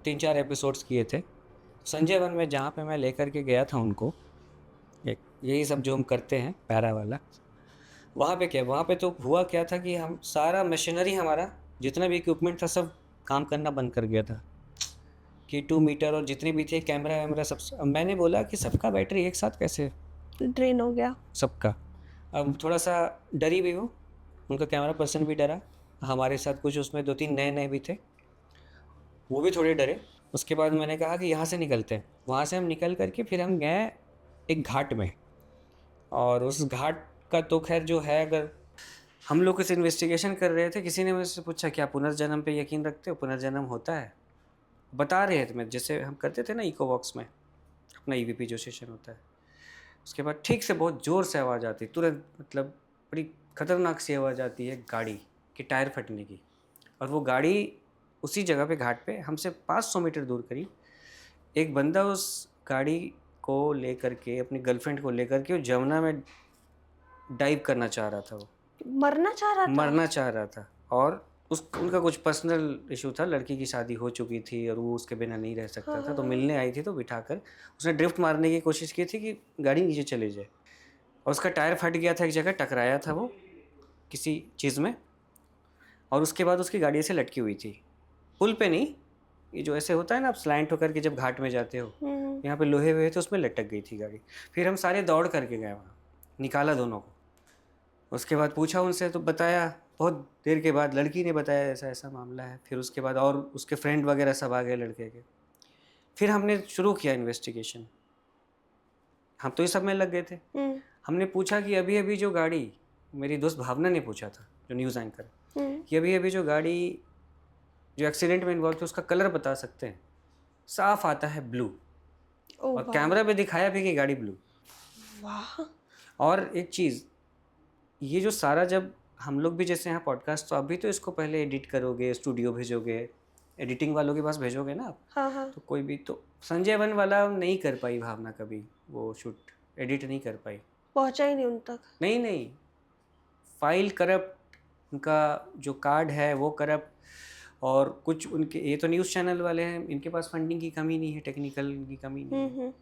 3-4 एपिसोड्स किए थे संजय वन में, जहाँ पे मैं लेकर के गया था उनको, एक यही सब जो हम करते हैं पैरा वाला। वहाँ पे तो हुआ क्या था कि हम सारा मशीनरी, हमारा जितना भी इक्विपमेंट था सब काम करना बंद कर गया था, कि 2 मीटर और जितने भी थे कैमरा वैमरा सब। अब मैंने बोला कि सबका बैटरी एक साथ कैसे, ड्रेन हो गया। सबका। अब थोड़ा सा डरी भी वो, उनका कैमरा पर्सन भी डरा, हमारे साथ कुछ उसमें 2-3 नए नए भी थे, वो भी थोड़े डरे। उसके बाद मैंने कहा कि यहाँ से निकलते हैं। वहाँ से हम निकल करके फिर हम गए एक घाट में, और उस घाट का तो खैर जो है, अगर हम लोग कुछ इन्वेस्टिगेशन कर रहे थे, किसी ने मुझसे पूछा क्या पुनर्जन्म पे यकीन रखते हो, पुनर्जन्म होता है? बता रहे थे, मैं जैसे हम करते थे ना इको वॉक्स में, अपना ईवीपी जो सेशन होता है, उसके बाद ठीक से बहुत ज़ोर से आवाज़ आती, तुरंत, मतलब बड़ी खतरनाक सी आवाज़ आती है गाड़ी के टायर फटने की। और वो गाड़ी उसी जगह पे घाट पे हमसे 500 मीटर दूर करीब एक बंदा उस गाड़ी को लेकर के, अपनी गर्लफ्रेंड को लेकर के, वो जमुना में डाइव करना चाह रहा था। वो मरना चाह रहा था? मरना चाह रहा था। और उनका कुछ पर्सनल इशू था, लड़की की शादी हो चुकी थी और वो उसके बिना नहीं रह सकता हाँ, था। तो हाँ, मिलने आई थी, तो बिठाकर उसने ड्रिफ्ट मारने की कोशिश की थी कि गाड़ी नीचे चले जाए, और उसका टायर फट गया था, एक जगह टकराया था वो किसी चीज़ में, और उसके बाद उसकी गाड़ी ऐसे लटकी हुई थी। पुल पे नहीं, ये जो ऐसे होता है ना, आप स्लैंट होकर के जब घाट में जाते हो, यहाँ पे लोहे हुए थे, उसमें लटक गई थी गाड़ी। फिर हम सारे दौड़ करके गए वहाँ, निकाला दोनों को। उसके बाद पूछा उनसे, तो बताया, बहुत देर के बाद लड़की ने बताया ऐसा ऐसा मामला है। फिर उसके बाद और उसके फ्रेंड वगैरह सब आ गए लड़के के। फिर हमने शुरू किया इन्वेस्टिगेशन। हम तो इस सब में लग गए थे। हमने पूछा कि अभी अभी जो गाड़ी, मेरी दोस्त भावना ने पूछा था, जो न्यूज़ एंकर, कि अभी अभी जो गाड़ी जो एक्सीडेंट में इन्वॉल्व थी उसका कलर बता सकते हैं? साफ आता है ब्लू, और कैमरा पे दिखाया भी कि गाड़ी ब्लू। वाह। और एक चीज़, ये जो सारा, जब हम लोग भी जैसे यहाँ पॉडकास्ट, तो अभी तो इसको पहले एडिट करोगे, स्टूडियो भेजोगे, एडिटिंग वालों के पास भेजोगे ना आप। हाँ, हाँ। तो कोई भी, तो संजय वन वाला नहीं कर पाई भावना कभी, वो शूट एडिट नहीं कर पाई। पहुंचा ही नहीं उन तक? नहीं, फाइल करप्ट, उनका जो कार्ड है वो करप्ट, और कुछ उनके, ये तो न्यूज़ चैनल वाले हैं, इनके पास फंडिंग की कमी नहीं है, टेक्निकल की कमी नहीं है।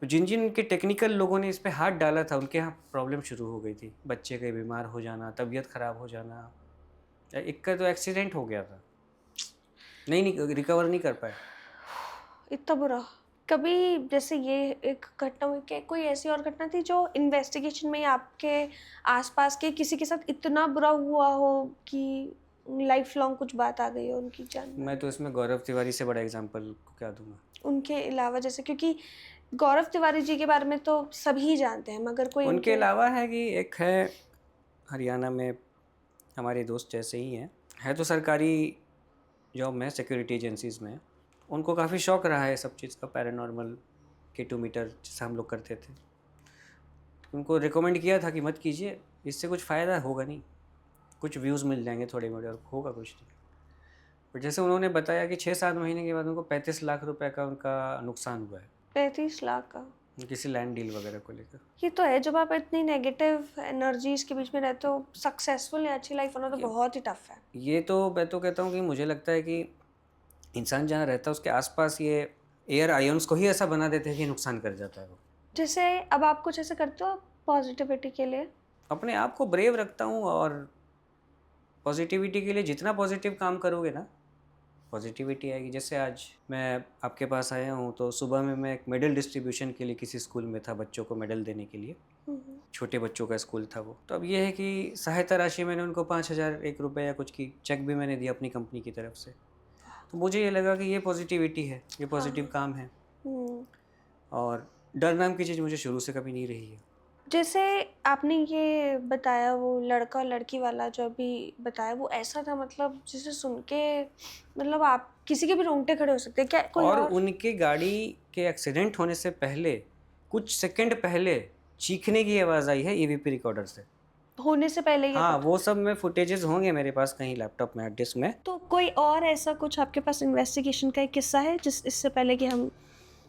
तो जिन जिन के टेक्निकल लोगों ने इस पे हाथ डाला था, उनके यहाँ प्रॉब्लम शुरू हो गई थी। बच्चे के बीमार हो जाना, तबीयत ख़राब हो जाना। एक का तो एक्सीडेंट हो गया था, नहीं रिकवर नहीं कर पाए। इतना बुरा? कभी जैसे ये एक घटना हुई, क्या कोई ऐसी और घटना थी जो इन्वेस्टिगेशन में आपके आसपास के किसी के साथ इतना बुरा हुआ हो कि लाइफ लॉन्ग कुछ बात आ गई हो उनकी जान में? मैं तो इसमें गौरव तिवारी से बड़ा एग्जांपल क्या दूंगा। उनके अलावा, जैसे क्योंकि गौरव तिवारी जी के बारे में तो सभी जानते हैं, मगर कोई उनके अलावा है कि एक है हरियाणा में, हमारे दोस्त जैसे ही हैं, है तो सरकारी जॉब में, सिक्योरिटी एजेंसीज़ में। उनको काफ़ी शौक़ रहा है सब चीज़ का, पैरानॉर्मल के 2 मीटर जैसा हम लोग करते थे। उनको रिकमेंड किया था कि मत कीजिए, इससे कुछ फ़ायदा होगा नहीं, कुछ व्यूज़ मिल जाएंगे थोड़े मोड़े, और होगा कुछ नहीं। पर जैसे उन्होंने बताया कि 6-7 महीने के बाद उनको 35 लाख रुपए का उनका नुकसान हुआ है। 35 लाख का? किसी लैंड डील वगैरह को लेकर। ये तो है, जब आप इतनी नेगेटिव एनर्जीज के बीच में रहते हो, सक्सेसफुल या अच्छी लाइफ होना तो बहुत ही टफ है। ये तो मैं तो कहता हूँ कि मुझे लगता है कि इंसान जहाँ रहता है उसके आसपास ये एयर आयन्स को ही ऐसा बना देते हैं कि नुकसान कर जाता है वो। जैसे अब आप कुछ ऐसे करते हो पॉजिटिविटी के लिए? अपने आप को ब्रेव रखता हूँ, और पॉजिटिविटी के लिए जितना पॉजिटिव काम करोगे ना, पॉजिटिविटी आएगी। जैसे आज मैं आपके पास आया हूँ, तो सुबह में मैं एक मेडल डिस्ट्रीब्यूशन के लिए किसी स्कूल में था, बच्चों को मेडल देने के लिए। छोटे बच्चों का स्कूल था वो। तो अब ये है कि सहायता राशि मैंने उनको 5,001 रुपये या कुछ की चेक भी मैंने दिया अपनी कंपनी की तरफ से। तो मुझे ये लगा कि ये पॉजिटिविटी है, ये पॉजिटिव काम है, और डर नाम की चीज़ मुझे शुरू से कभी नहीं रही है। जैसे आपने ये बताया, वो लड़का लड़की वाला जो अभी बताया, वो ऐसा था, मतलब जिसे सुन के मतलब आप किसी के भी रोंगटे खड़े हो सकते हैं क्या? कोई और उनके गाड़ी के एक्सीडेंट होने से पहले, कुछ सेकंड पहले चीखने की आवाज़ आई है ईवीपी रिकॉर्डर से। होने से पहले ही? हाँ, वो सब में फुटेजेस होंगे मेरे पास कहीं लैपटॉप में, हार्ड डिस्क में। तो कोई और ऐसा कुछ आपके पास इन्वेस्टिगेशन का एक किस्सा है इससे पहले कि हम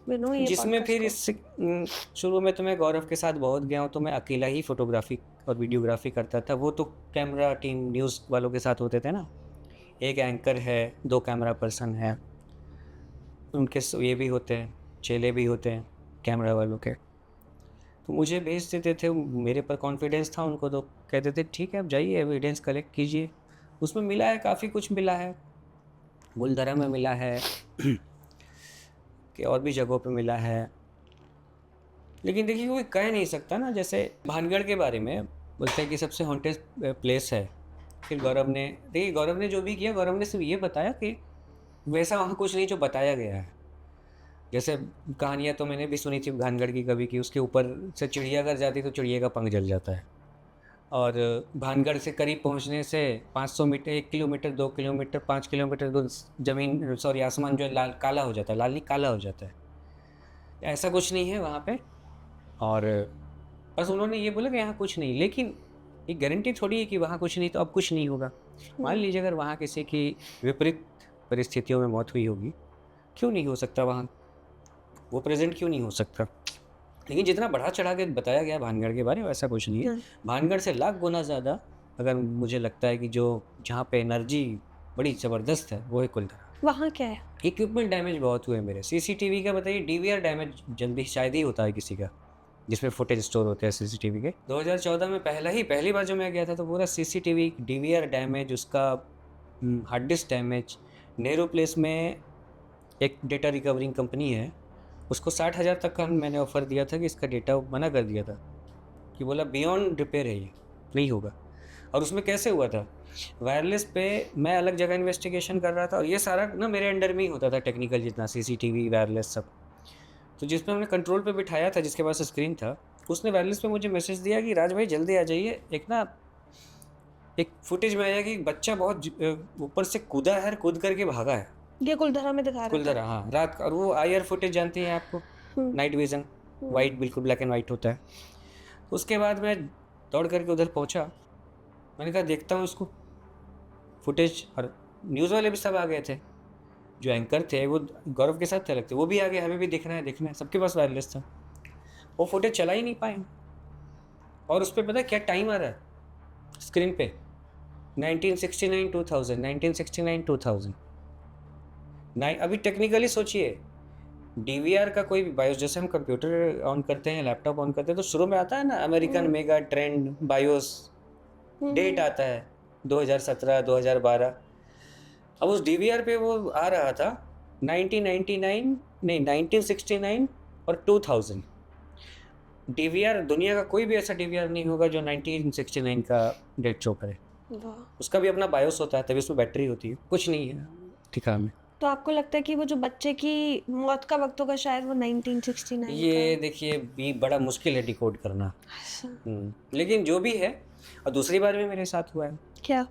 ये जिसमें फिर इससे शुरू में तो मैं गौरव के साथ बहुत गया हूँ, तो मैं अकेला ही फोटोग्राफी और वीडियोग्राफी करता था। वो तो कैमरा टीम न्यूज़ वालों के साथ होते थे ना, एक एंकर है, 2 कैमरा पर्सन है, उनके ये भी होते हैं, चेले भी होते हैं कैमरा वालों के। तो मुझे भेज देते थे, मेरे पर कॉन्फिडेंस था उनको, तो कहते थे ठीक है आप जाइए, एविडेंस कलेक्ट कीजिए। उसमें मिला है, काफ़ी कुछ मिला है, बुलधरा में मिला है कि और भी जगहों पे मिला है। लेकिन देखिए कोई कह नहीं सकता ना, जैसे भानगढ़ के बारे में बोलते हैं कि सबसे हॉन्टेड प्लेस है। फिर गौरव ने जो भी किया, गौरव ने सिर्फ ये बताया कि वैसा वहाँ कुछ नहीं जो बताया गया है। जैसे कहानियाँ तो मैंने भी सुनी थी भानगढ़ की कभी, कि उसके ऊपर से चिड़िया अगर जाती तो चिड़िया का पंख जल जाता है, और भानगढ़ से करीब पहुंचने से 500 मीटर, 1 किलोमीटर, 2 किलोमीटर, 5 किलोमीटर दूर ज़मीन, सॉरी, आसमान जो है लाल काला हो जाता है, लाल नहीं काला हो जाता है। ऐसा कुछ नहीं है वहाँ पे। और बस उन्होंने ये बोला कि यहाँ कुछ नहीं, लेकिन ये गारंटी थोड़ी है कि वहाँ कुछ नहीं तो अब कुछ नहीं होगा। मान लीजिए अगर वहाँ किसी की विपरीत परिस्थितियों में मौत हुई होगी, क्यों नहीं हो सकता वहाँ, वो प्रेजेंट क्यों नहीं हो सकता। लेकिन जितना बढ़ा चढ़ा के बताया गया भानगढ़ के बारे में वैसा कुछ नहीं है। हाँ। भानगढ़ से लाख गुना ज़्यादा अगर मुझे लगता है कि जो जहाँ पे एनर्जी बड़ी ज़बरदस्त है वो है कुलधरा। वहाँ क्या है? इक्विपमेंट डैमेज बहुत हुए मेरे, सीसीटीवी का बताइए, डीवीआर डैमेज जल्दी शायद ही होता है किसी का जिसमें फुटेज स्टोर होते हैं सीसीटीवी के। 2014 में पहली बार जो मैं गया था तो पूरा सीसीटीवी डीवीआर डैमेज, उसका hard disk damage. Nehru place में एक डेटा रिकवरिंग कंपनी है, उसको 60,000 तक का मैंने ऑफ़र दिया था कि इसका डेटा मना कर दिया था कि बोला बियॉन्ड रिपेयर है, ये नहीं होगा। और उसमें कैसे हुआ था, वायरलेस पे मैं अलग जगह इन्वेस्टिगेशन कर रहा था और ये सारा ना मेरे अंडर में ही होता था, टेक्निकल जितना सीसीटीवी वायरलेस सब। तो जिसमें हमने कंट्रोल पे बिठाया था, जिसके पास स्क्रीन था, उसने वायरलेस पे मुझे मैसेज दिया कि राज भाई जल्दी आ जाइए, एक फुटेज में आया कि बच्चा बहुत ऊपर से कूदा है, कूद करके भागा है। ये कुलधरा में दिखा रहा था? कुलधरा, हाँ, रात का। और वो आईआर फुटेज जानती हैं आपको, नाइट विजन, वाइट, बिल्कुल ब्लैक एंड वाइट होता है। तो उसके बाद मैं दौड़ करके उधर पहुंचा, मैंने कहा देखता हूँ इसको फुटेज। और न्यूज़ वाले भी सब आ गए थे, जो एंकर थे वो गौरव के साथ थे लगते, वो भी आ गए, हमें भी देखना है, सबके पास वायरलेस था। वो फुटेज चला ही नहीं पाए। और उस पर पता है क्या टाइम आ रहा है स्क्रीन पे, 1969 2000, 1969 2000। अभी टेक्निकली सोचिए, डीवीआर का कोई भी बायोस, जैसे हम कंप्यूटर ऑन करते हैं, लैपटॉप ऑन करते हैं, तो शुरू में आता है ना American mega trend bios, date आता है 2017 2012। अब उस डीवीआर पे वो आ रहा था 1999 नहीं 1969 और 2000। डीवीआर दुनिया का कोई भी ऐसा डीवीआर नहीं होगा जो 1969 का डेट शो करे। उसका भी अपना बायोस होता है, तभी उसमें बैटरी होती है, कुछ नहीं है दिखा में। तो आपको लगता है कि वो जो बच्चे की मौत का वक्त होगा शायद वो 1969 ये देखिए भी बड़ा मुश्किल है डिकोड करना। लेकिन जो भी है। और दूसरी बार भी मेरे साथ हुआ है। क्या?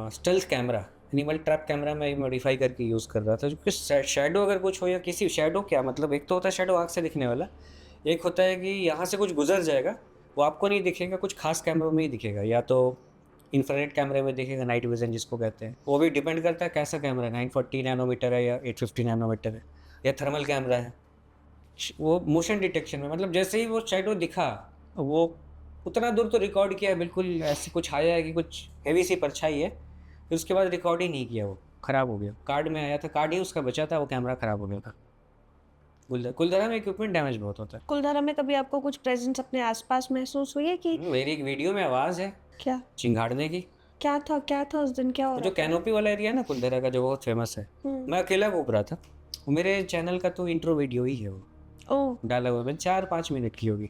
Stealth camera, animal trap camera में मॉडिफाई करके यूज़ कर रहा था, क्योंकि शैडो अगर कुछ हो या किसी शैडो, क्या मतलब, एक तो होता है शैडो आँख से दिखने वाला, एक होता है कि यहाँ से कुछ गुजर जाएगा, वो आपको नहीं दिखेगा, कुछ खास कैमरों में ही दिखेगा, या तो इंफ्रारेड कैमरे में दिखेगा, नाइट विजन जिसको कहते हैं। वो भी डिपेंड करता है कैसा कैमरा है, 940 नैनोमीटर है या 850 नैनोमीटर है या थर्मल कैमरा है। वो मोशन डिटेक्शन में, मतलब जैसे ही वो शैडो दिखा, वो उतना दूर तो रिकॉर्ड किया, बिल्कुल ऐसे कुछ आया है कि कुछ हेवी सी परछाई है, फिर उसके बाद रिकॉर्ड ही नहीं किया, वो ख़राब हो गया। कार्ड में आया था, कार्ड ही उसका बचा था, वो कैमरा ख़राब हो गया था। कुलधरा में इक्विपमेंट डैमेज बहुत होता है। कुलधरा में कभी आपको कुछ प्रेजेंस अपने आसपास महसूस हुई है कि? मेरी एक वीडियो में आवाज़ है क्या? चिंगाड़ने की। क्या था उस दिन, क्या हो जो रहा था? कैनोपी वाला एरिया है ना कुलधरा का, जो बहुत फेमस है, मैं अकेला घूम रहा था। वो मेरे चैनल का तो इंट्रो वीडियो ही है, वो ओह, डाला हुआ, मैं 4-5 मिनट की होगी।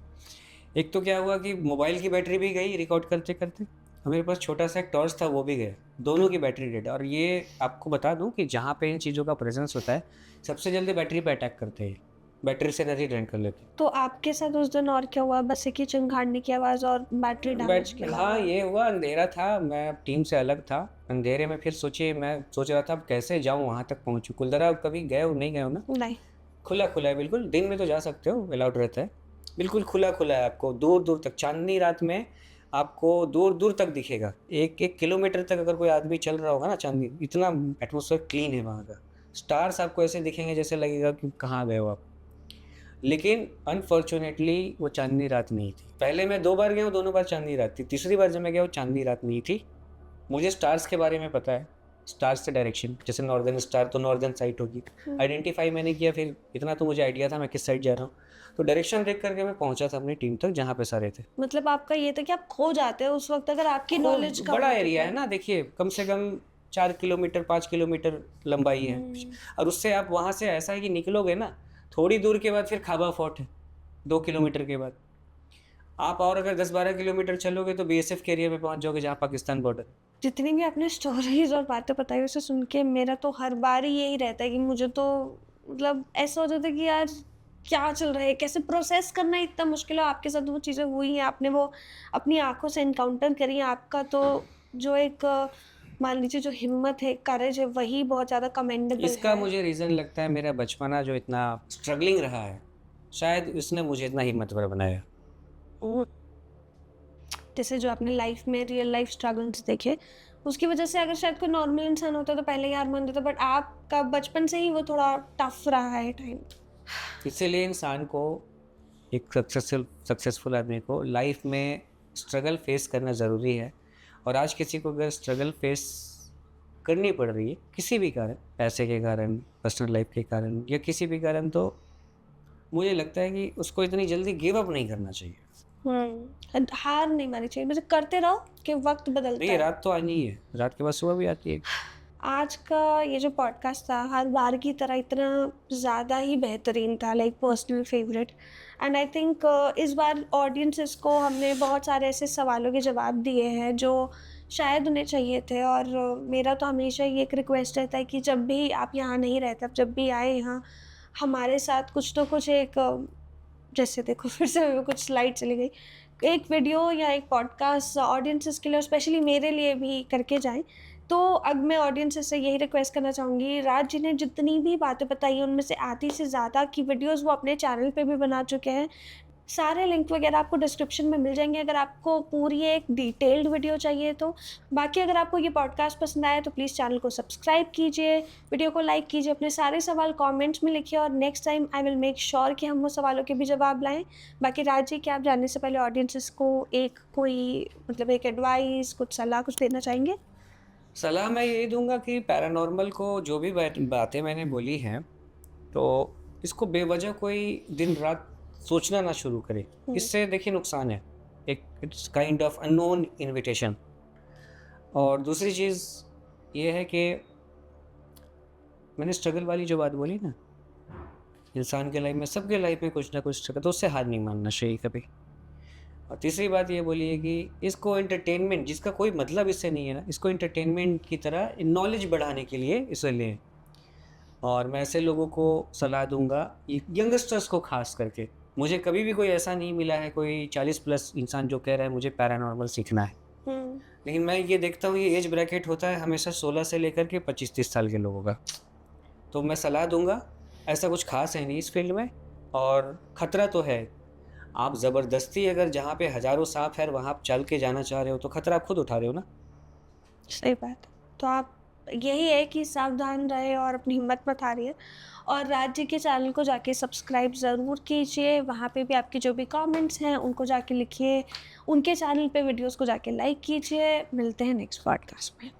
एक तो क्या हुआ कि मोबाइल की बैटरी भी गई रिकॉर्ड करते करते, और मेरे पास छोटा सा एक टॉर्च था, वो भी गया, दोनों की बैटरी डेड। और ये आपको बता दूं कि जहाँ पे इन चीज़ों का प्रेजेंस होता है, सबसे जल्दी बैटरी पे अटैक करते हैं, बैटरी से एनर्जी ड्रेन कर लेते हैं। तो आपके साथ उस दिन और क्या हुआ? बस एक ही चिंगाड़ने की आवाज़ और बैटरी डैमेज के अलावा? हाँ, ये हुआ, अंधेरा था, मैं टीम से अलग था, अंधेरे में फिर सोचिए, मैं सोच रहा था अब कैसे जाऊँ वहाँ तक पहुँचूँ। कुलधरा कभी गए हो, नहीं गए हो ना? नहीं। खुला है बिल्कुल, दिन में तो जा सकते हो, अलाउड रहता है, बिल्कुल खुला है, आपको दूर दूर तक, चांदनी रात में आपको दूर दूर तक दिखेगा, 1-1 किलोमीटर तक अगर कोई आदमी चल रहा होगा ना, चांदनी, इतना एटमॉस्फेयर क्लीन है वहाँ का। स्टार्स आपको ऐसे दिखेंगे जैसे लगेगा कि कहाँ गए हो आप। लेकिन अनफॉर्चुनेटली वो चांदनी रात नहीं थी। पहले मैं 2 बार गया हूँ, दोनों बार चांदनी रात थी, तीसरी बार जब मैं गया वो चांदनी रात नहीं थी। मुझे स्टार्स के बारे में पता है, स्टार्स से डायरेक्शन, जैसे नॉर्दर्न स्टार तो नॉर्दर्न साइड होगी, आइडेंटिफाई मैंने किया, फिर इतना तो मुझे आइडिया था मैं किस साइड जा रहा हूँ, तो डायरेक्शन देख करके मैं पहुंचा था अपनी टीम तक जहाँ पे सारे थे। मतलब आपका ये था कि आप खो जाते हो उस वक्त अगर आपकी नॉलेज का बड़ा एरिया है ना, देखिए कम से कम 4 किलोमीटर 5 किलोमीटर लंबाई है, और उससे आप वहाँ से ऐसा है कि निकलोगे ना, थोड़ी दूर के बाद फिर खाबा फोर्ट है 2 किलोमीटर के बाद आप, और अगर 10-12 किलोमीटर चलोगे तो बीएसएफ के एरिया में पहुँच जाओगे, जहाँ पाकिस्तान बॉर्डर। जितनी भी आपने स्टोरीज और बातें बताई उसे सुन के मेरा तो हर बार ही यही रहता है कि मुझे तो मतलब ऐसा हो जाता है कि यार क्या चल रहा है, कैसे प्रोसेस करना इतना मुश्किल है। आपके साथ वो चीज़ें हुई हैं, आपने वो अपनी आंखों से इनकाउंटर करी है, आपका तो जो एक मान लीजिए जो हिम्मत है, करेज है, वही बहुत ज़्यादा कमेंडेबल इसका है। मुझे रीज़न लगता है मेरा बचपना जो इतना स्ट्रगलिंग रहा है, शायद इसने मुझे इतना हिम्मतवर बनाया। जैसे जो आपने लाइफ में रियल लाइफ स्ट्रगल्स देखे उसकी वजह से अगर शायद कोई नॉर्मल इंसान होता तो पहले ही हार मान देता, बट आपका बचपन से ही वो थोड़ा टफ रहा है टाइम। इसीलिए इंसान को, एक सक्सेसफुल आदमी को लाइफ में स्ट्रगल फेस करना ज़रूरी है। और आज किसी को अगर स्ट्रगल फेस करनी पड़ रही है किसी भी कारण, पैसे के कारण, पर्सनल लाइफ के कारण या किसी भी कारण, तो मुझे लगता है कि उसको इतनी जल्दी गिव अप नहीं करना चाहिए। हार नहीं माननी चाहिए, मतलब करते रहो कि वक्त बदलता देखिए, है। रात तो आनी ही है, रात के बाद सुबह भी आती है। आज का ये जो पॉडकास्ट था हर बार की तरह इतना ज़्यादा ही बेहतरीन था, like personal favourite. And I think इस बार ऑडियंसेस को हमने बहुत सारे ऐसे सवालों के जवाब दिए हैं जो शायद उन्हें चाहिए थे। और मेरा तो हमेशा ये एक रिक्वेस्ट रहता है कि जब भी आप यहाँ नहीं रहते, आप जब भी आए यहाँ हमारे साथ कुछ तो कुछ एक जैसे देखो फिर से कुछ स्लाइड चली गई, एक वीडियो या एक पॉडकास्ट ऑडियंसेस के लिए और स्पेशली मेरे लिए भी करके जाएं। तो अब मैं ऑडियंसेस से यही रिक्वेस्ट करना चाहूँगी, राज जी ने जितनी भी बातें बताई हैं उनमें से आधी से ज़्यादा की वीडियोस वो अपने चैनल पे भी बना चुके हैं। सारे लिंक वगैरह आपको डिस्क्रिप्शन में मिल जाएंगे अगर आपको पूरी एक डिटेल्ड वीडियो चाहिए तो। बाकी अगर आपको ये पॉडकास्ट पसंद आया तो प्लीज़ चैनल को सब्सक्राइब कीजिए, वीडियो को लाइक कीजिए, अपने सारे सवाल कमेंट्स में लिखिए और next time I will make sure कि हम वो सवालों के भी जवाब लाएं। बाकी राज जी, क्या आप जानने से पहले ऑडियंसेस को एक कोई मतलब एक एडवाइस, कुछ सलाह कुछ देना चाहेंगे? सलाह मैं यही दूंगा कि पैरानॉर्मल को जो भी बातें मैंने बोली हैं, तो इसको बेवजह कोई दिन रात सोचना ना शुरू करे। इससे देखिए नुकसान है, एक it's kind of unknown invitation. और दूसरी चीज़ ये है कि मैंने स्ट्रगल वाली जो बात बोली ना, इंसान के लाइफ में, सबके लाइफ में कुछ ना कुछ स्ट्रगल, तो उससे हार नहीं मानना चाहिए कभी। और तीसरी बात ये बोली है कि इसको एंटरटेनमेंट, जिसका कोई मतलब इससे नहीं है ना, इसको एंटरटेनमेंट की तरह नॉलेज बढ़ाने के लिए इसे लें। और मैं ऐसे लोगों को सलाह दूंगा, यंगस्टर्स को खास करके, मुझे कभी भी कोई ऐसा नहीं मिला है कोई 40+ इंसान जो कह रहा है मुझे पैरानॉर्मल सीखना है। लेकिन मैं ये देखता हूँ ये एज ब्रैकेट होता है हमेशा 16 से लेकर के 25-30 साल के लोगों का। तो मैं सलाह दूंगा, ऐसा कुछ खास है नहीं इस फील्ड में, और ख़तरा तो है। आप ज़बरदस्ती अगर जहाँ पे हज़ारों सांप है वहाँ आप चल के जाना चाह रहे हो तो खतरा आप खुद उठा रहे हो ना। सही बात है। तो आप यही है कि सावधान रहे और अपनी हिम्मत मत हारिए। और राज जी के चैनल को जाके सब्सक्राइब ज़रूर कीजिए, वहाँ पे भी आपके जो भी कमेंट्स हैं उनको जाके लिखिए, उनके चैनल पे वीडियोस को जाके लाइक कीजिए। मिलते हैं नेक्स्ट पॉडकास्ट में।